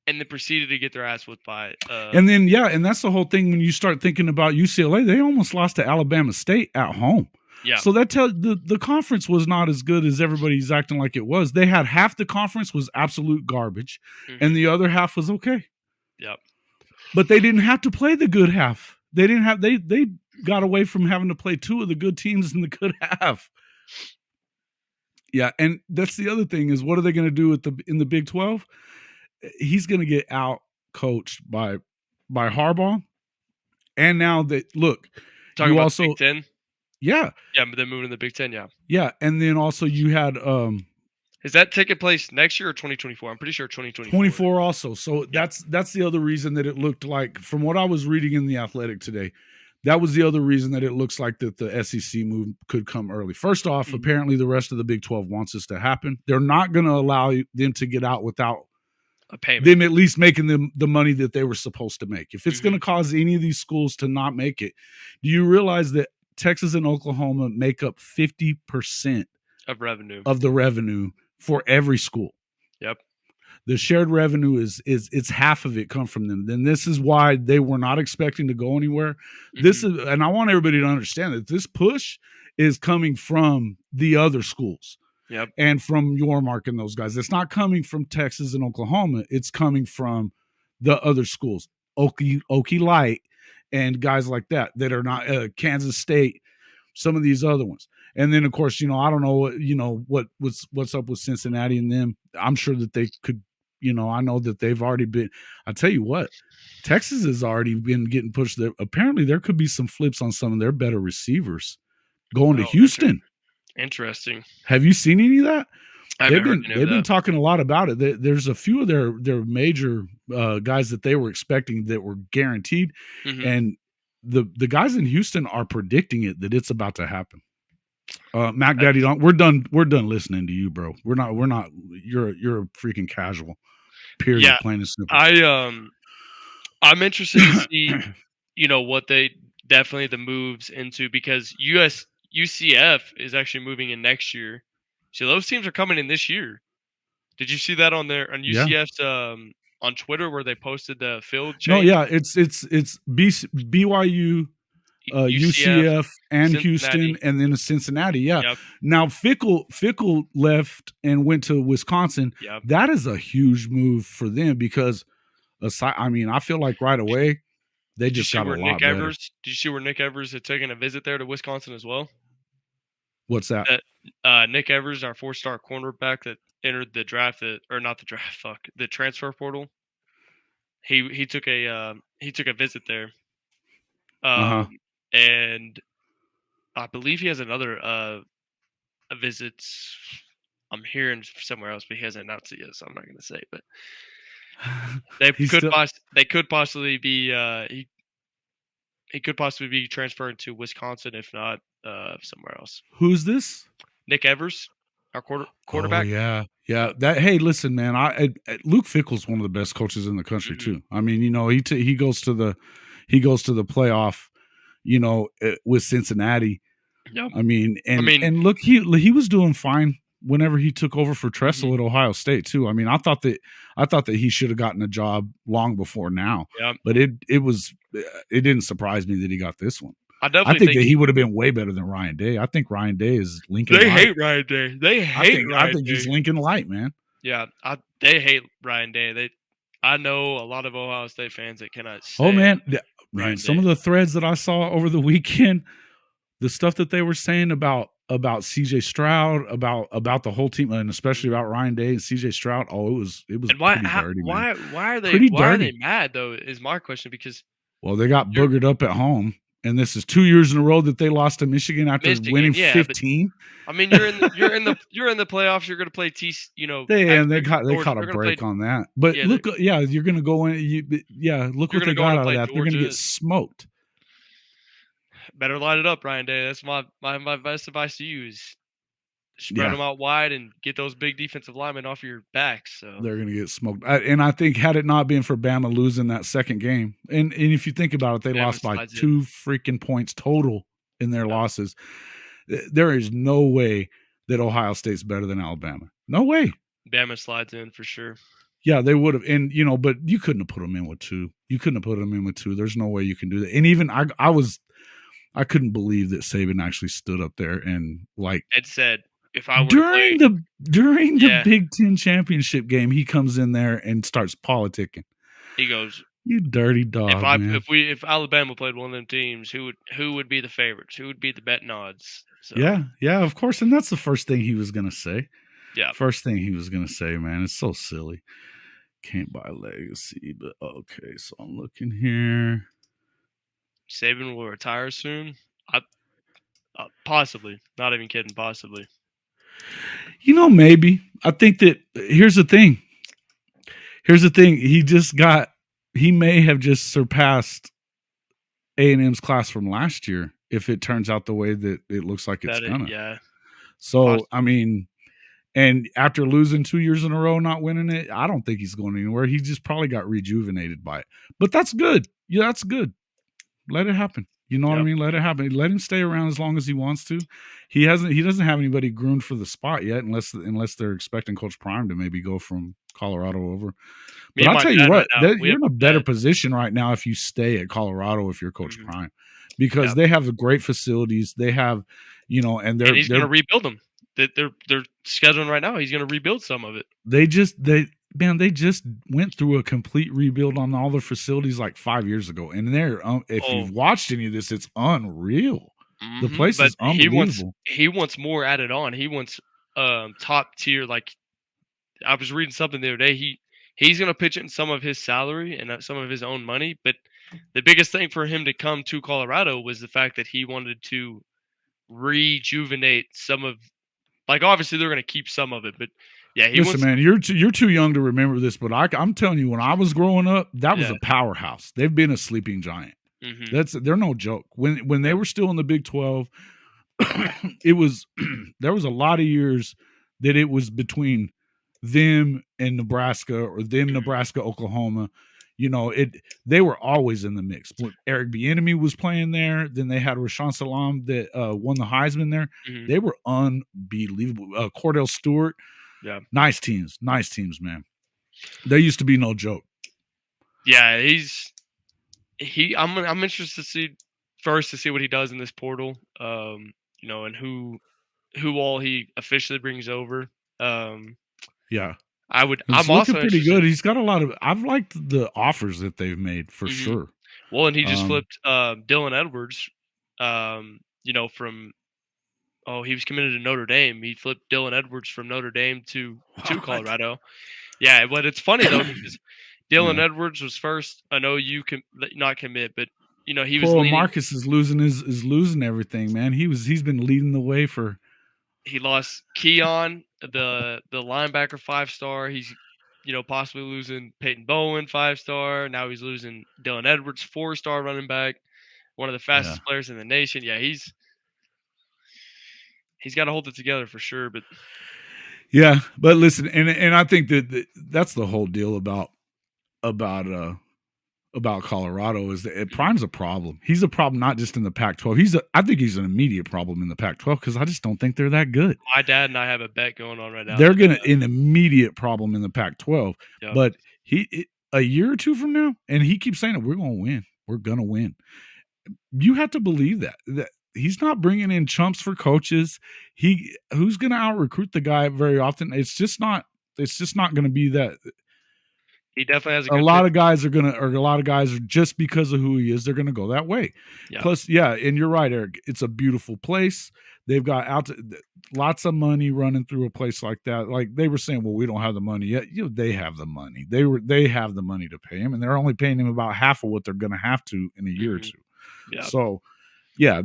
and then proceeded to get their ass whipped by. And then and that's the whole thing. When you start thinking about UCLA, they almost lost to Alabama State at home. Yeah. So that the conference was not as good as everybody's acting like it was. They had half the conference was absolute garbage, and the other half was okay. Yep. But they didn't have to play the good half. They didn't have they got away from having to play two of the good teams in the good half. Yeah, and that's the other thing is what are they going to do in the Big 12? He's going to get out coached by Harbaugh. And now that look, talking about also, the Big 10. Yeah. Yeah, but they're moving to the Big 10, yeah. Yeah, and then also you had is that taking place next year or 2024? I'm pretty sure 2024. 24 also. So that's the other reason that it looked like, from what I was reading in The Athletic today, that was the other reason that it looks like that the SEC move could come early. First off, apparently the rest of the Big 12 wants this to happen. They're not going to allow them to get out without a payment. Them at least making them the money that they were supposed to make. If it's going to cause any of these schools to not make it, do you realize that Texas and Oklahoma make up 50% of the revenue for every school? Yep. The shared revenue is it's half of it come from them. Then this is why they were not expecting to go anywhere. This is, and I want everybody to understand that this push is coming from the other schools. Yep. And from Yormark and those guys. It's not coming from Texas and Oklahoma. It's coming from the other schools, Okie Light and guys like that are not Kansas State, some of these other ones. And then, of course, I don't know, what's up with Cincinnati and them. I'm sure that they could, I know that they've already been. I tell you what, Texas has already been getting pushed there. Apparently, there could be some flips on some of their better receivers going to Houston. Interesting. Have you seen any of that? They've been talking a lot about it. There's a few of their major guys that they were expecting that were guaranteed, and the guys in Houston are predicting that it's about to happen. Mac Daddy, we're done listening to you, bro. We're not. You're a freaking casual. Period. Yeah, plain and simple. I'm interested to see, what they definitely the moves into, because UCF is actually moving in next year. So those teams are coming in this year. Did you see that on UCF's on Twitter where they posted the field change? No, yeah, it's BYU, UCF and Cincinnati. Houston, and then Cincinnati. Yeah. Yep. Now Fickle left and went to Wisconsin. Yep. That is a huge move for them because, I feel like right away they just got a lot better. Did you see where Nick Evers had taken a visit there to Wisconsin as well? What's that? Nick Evers, our 4-star cornerback that entered the draft, the transfer portal. He took a visit there. And I believe he has another visits. I'm hearing somewhere else, but he hasn't announced it yet, so I'm not going to say. But they could possibly be he could possibly be transferred to Wisconsin, if not somewhere else. Who's this? Nick Evers, our quarterback. Oh, yeah. Hey, listen, man. Luke Fickell's one of the best coaches in the country too. I mean, he goes to the playoff, with Cincinnati. Yep. I mean, look, he was doing fine whenever he took over for Tressel at Ohio State too. I mean, I thought that he should have gotten a job long before now. Yep. But it didn't surprise me that he got this one. I think that he would have been way better than Ryan Day. I think Ryan Day is Lincoln. They hate Ryan Day. I think he's Lincoln Light, man. Yeah, they hate Ryan Day. I know a lot of Ohio State fans that cannot stand. Oh man, some of the threads that I saw over the weekend, the stuff that they were saying about CJ Stroud, about the whole team, and especially about Ryan Day and CJ Stroud. Oh, it was and pretty dirty. Why are they mad though? Is my question, because they got boogered up at home. And this is 2 years in a row that they lost to Michigan after winning 15. I mean, you're in the playoffs. You're going to play They caught a break on that. But look, you're going to go in. Look what they got out of that. They're going to get smoked. Better line it up, Ryan Day. That's my best advice to you is spread them out wide and get those big defensive linemen off your backs. So they're going to get smoked. And I think had it not been for Bama losing that second game, and if you think about it, they lost by 2 freaking points total in their losses. There is no way that Ohio State's better than Alabama. No way. Bama slides in for sure. Yeah, they would have. And, but you couldn't have put them in with 2. You couldn't have put them in with 2. There's no way you can do that. And even I couldn't believe that Saban actually stood up there and it said, if I were during the Big Ten championship game, he comes in there and starts politicking. He goes, "You dirty dog, man. If Alabama played one of them teams, who would be the favorites? Who would be the betting odds?" So, yeah, of course. And that's the first thing he was gonna say. Yeah, first thing he was gonna say, man. It's so silly. Can't buy legacy, but okay. So I'm looking here. Saban will retire soon. Possibly. Not even kidding. Possibly. Maybe. I think that here's the thing. He may have just surpassed A&M's class from last year if it turns out the way that it looks like it's gonna. Yeah. So, possibly. I mean, and after losing 2 years in a row, not winning it, I don't think he's going anywhere. He just probably got rejuvenated by it. But that's good. Yeah, that's good. Let it happen. You know what I mean? Let it happen. Let him stay around as long as he wants to. He doesn't have anybody groomed for the spot yet, unless they're expecting Coach Prime to maybe go from Colorado over. But I'll tell you what, you're in a better position right now if you stay at Colorado if you're Coach Prime, because they have great facilities. They have, and he's going to rebuild them. They're scheduling right now. He's going to rebuild some of it. They just went through a complete rebuild on all their facilities like 5 years ago. And if you've watched any of this, it's unreal. The place is unbelievable. He wants more added on. He wants top tier. Like I was reading something the other day. He's going to pitch in some of his salary and some of his own money. But the biggest thing for him to come to Colorado was the fact that he wanted to rejuvenate some of. Like obviously they're going to keep some of it, but yeah, man, you're too young to remember this, but I'm telling you, when I was growing up, that was a powerhouse. They've been a sleeping giant. They're no joke. When they were still in the Big 12, there was a lot of years that it was between them and Nebraska or them, Nebraska, Oklahoma. They were always in the mix. When Eric Bieniemy was playing there, then they had Rashawn Salam that won the Heisman there. They were unbelievable. Cordell Stewart. Yeah. Nice teams, man. They used to be no joke. Yeah, I'm interested to see what he does in this portal. And who all he officially brings over. Yeah. I'm also looking pretty good. He's got a lot of. I've liked the offers that they've made for sure. Well, and he just flipped Dylan Edwards. From. Oh, he was committed to Notre Dame. He flipped Dylan Edwards from Notre Dame to Colorado. Yeah, but it's funny though because Dylan Edwards was first an OU not commit, but he was. Well, Marcus is losing everything, man. He's been leading the way for. He lost Keon, the linebacker 5-star. He's possibly losing Peyton Bowen 5-star. Now he's losing Dylan Edwards 4-star running back, one of the fastest players in the nation. Yeah, he's got to hold it together for sure. But listen, and I think that's the whole deal about Colorado is that Prime's a problem. He's a problem not just in the Pac-12. I think he's an immediate problem in the Pac-12 because I just don't think they're that good. My dad and I have a bet going on right now. They're an immediate problem in the Pac-12. Yep. But a year or two from now, and he keeps saying it, we're going to win. We're going to win. You have to believe that he's not bringing in chumps for coaches. Who's going to out-recruit the guy very often? It's just not going to be that. He definitely has a lot of guys are just because of who he is, they're going to go that way. Yeah. Plus, and you're right, Eric. It's a beautiful place. They've got lots of money running through a place like that. Like they were saying, well, we don't have the money yet. They have the money. They have the money to pay him, and they're only paying him about half of what they're going to have to in a year or two. Yeah. So yeah,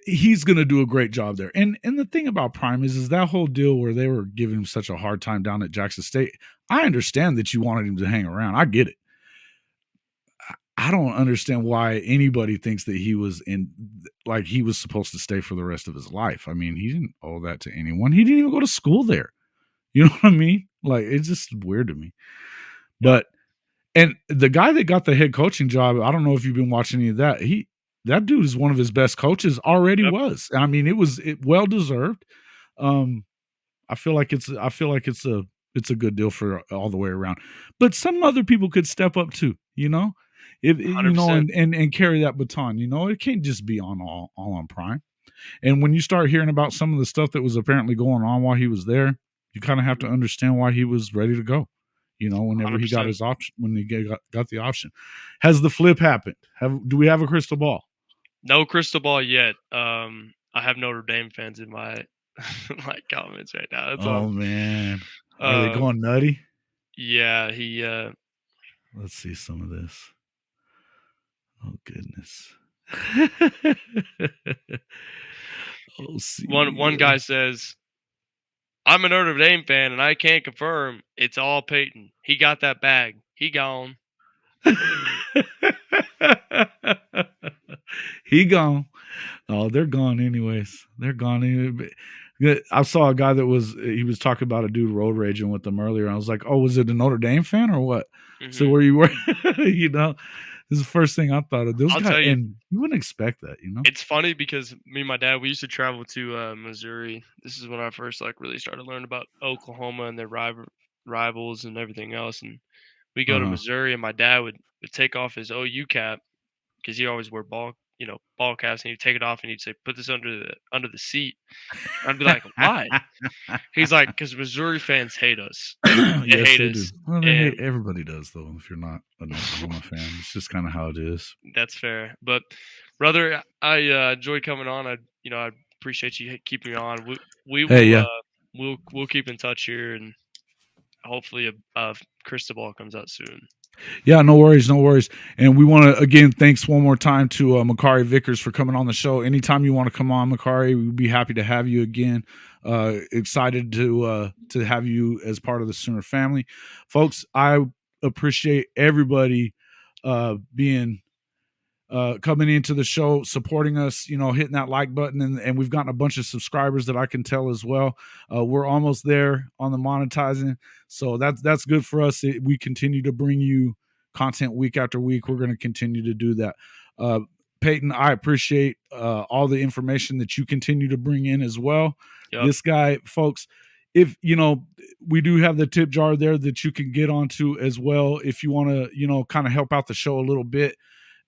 he's going to do a great job there. And the thing about Prime is that whole deal where they were giving him such a hard time down at Jackson State. I understand that you wanted him to hang around. I get it. I don't understand why anybody thinks that he was supposed to stay for the rest of his life. I mean, he didn't owe that to anyone. He didn't even go to school there. You know what I mean? Like, it's just weird to me. But, and the guy that got the head coaching job, I don't know if you've been watching any of that. That dude is one of his best coaches already. Was. I mean, it was well deserved. I feel like it's a good deal for all the way around. But some other people could step up too, you know, and carry that baton. You know, it can't just be all on Prime. And when you start hearing about some of the stuff that was apparently going on while he was there, you kind of have to understand why he was ready to go. You know, whenever 100%. He got his option, when he got the option. Has the flip happened? Do we have a crystal ball? No crystal ball yet. I have Notre Dame fans in my my comments right now. That's all. Man, are they going nutty? Yeah, Let's see some of this. Oh goodness. One guy says, "I'm a Notre Dame fan, and I can't confirm it's all Peyton. He got that bag. He gone." He gone. Oh, they're gone anyways. They're gone anyway. I saw a guy that he was talking about a dude road raging with them earlier. And I was like, oh, was it a Notre Dame fan or what? Mm-hmm. So where you were, you know, this is the first thing I thought of. Those guys, and you wouldn't expect that, you know. It's funny because me and my dad, we used to travel to Missouri. This is when I first really started learning about Oklahoma and their rivals and everything else. And we go to Missouri, and my dad would take off his OU cap because he always wore ball caps, and he'd take it off and he'd say, "Put this under the seat." I'd be like, "Why?" He's like, "Because Missouri fans hate us. They hate us." Well, everybody does, though. If you're not an Oklahoma fan, it's just kind of how it is. That's fair. But brother, I enjoyed coming on. I appreciate you keeping me on. We'll keep in touch here, and hopefully a crystal ball comes out soon. Yeah, no worries. And we want to, again, thanks one more time to Makari Vickers for coming on the show. Anytime you want to come on, Makari, we'd be happy to have you again. Excited to have you as part of the Sooner family. Folks, I appreciate everybody being coming into the show, supporting us, you know, hitting that like button, and we've gotten a bunch of subscribers that I can tell as well. We're almost there on the monetizing, so that's good for us. We continue to bring you content week after week. We're going to continue to do that. Peyton, I appreciate all the information that you continue to bring in as well. Yep. This guy, folks, if you know, we do have the tip jar there that you can get onto as well if you want to, you know, kind of help out the show a little bit.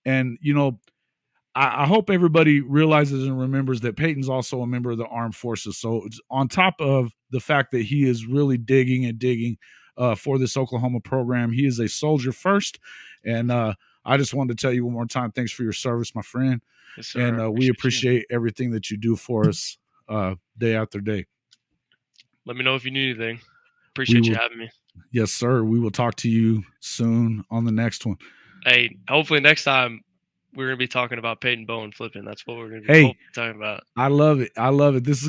And, you know, I hope everybody realizes and remembers that Peyton's also a member of the armed forces. So it's on top of the fact that he is really digging for this Oklahoma program, he is a soldier first. And I just wanted to tell you one more time, thanks for your service, my friend. Yes, sir. And we appreciate everything that you do for us day after day. Let me know if you need anything. Appreciate you having me. Yes, sir. We will talk to you soon on the next one. Hey, hopefully next time we're going to be talking about Peyton Bowen flipping. That's what we're going to be talking about. I love it. This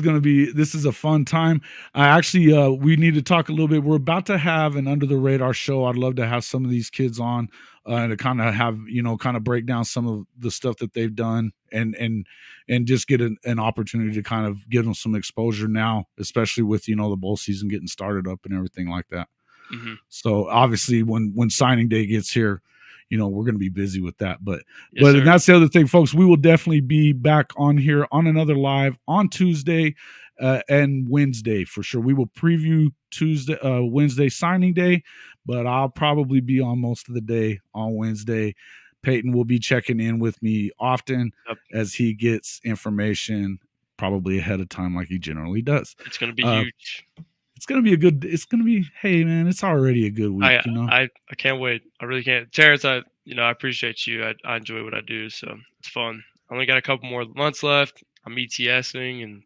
is a fun time. I actually, we need to talk a little bit. We're about to have an under the radar show. I'd love to have some of these kids on to kind of have, you know, kind of break down some of the stuff that they've done and just get an opportunity to kind of give them some exposure now, especially with, you know, the bowl season getting started up and everything like that. Mm-hmm. So obviously when signing day gets here, you know, we're going to be busy with that, but that's the other thing, folks. We will definitely be back on here on another live on Tuesday and Wednesday for sure. We will preview Wednesday signing day, but I'll probably be on most of the day on Wednesday. Peyton will be checking in with me often as he gets information probably ahead of time like he generally does. It's going to be huge. It's going to be, hey man, it's already a good week. I can't wait. I really can't. Terrence, I appreciate you. I enjoy what I do. So it's fun. I only got a couple more months left. I'm ETSing and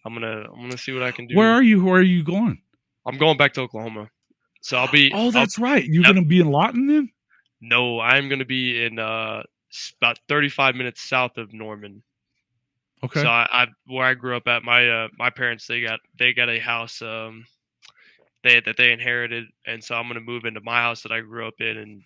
I'm going to see what I can do. Where are you going? I'm going back to Oklahoma. So I'll be. Oh, that's right. You're going to be in Lawton then? No, I'm going to be in about 35 minutes south of Norman. Okay. So I where I grew up at, my parents they got a house that they inherited, and so I'm gonna move into my house that I grew up in and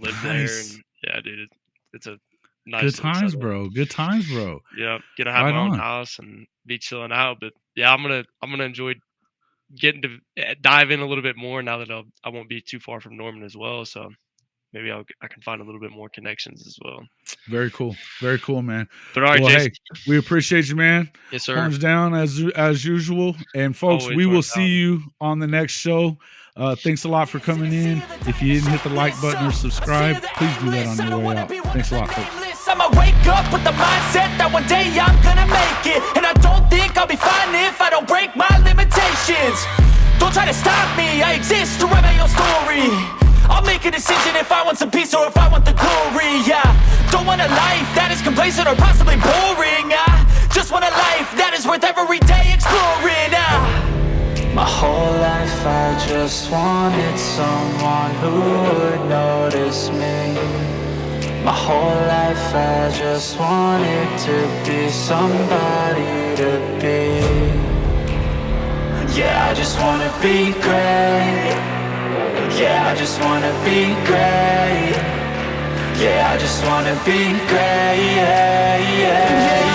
live there. And yeah, dude, it's a nice good times, setup. bro. Good times, bro. Yeah, gonna have my own house and be chilling out. But yeah, I'm gonna enjoy getting to dive in a little bit more now that I won't be too far from Norman as well. So maybe I can find a little bit more connections as well. Very cool. Very cool, man. But all right, well, Jason. Hey, we appreciate you, man. Yes, sir. Horns down as usual. And folks, Always we will see you on the next show. Thanks a lot for coming in. If you didn't hit the like button or subscribe, please do that on your way out. Thanks a lot, folks. I'ma wake up with the mindset that one day I'm gonna make it. And I don't think I'll be fine if I don't break my limitations. Don't try to stop me, I exist to write my own story. I'll make a decision if I want some peace or if I want the glory. Yeah, don't want a life that is complacent or possibly boring. I just want a life that is worth every day exploring. My whole life I just wanted someone who would notice me. My whole life I just wanted to be somebody to be. Yeah, I just wanna be great. Yeah, I just wanna be great. Yeah, I just wanna be great. Yeah, yeah, yeah.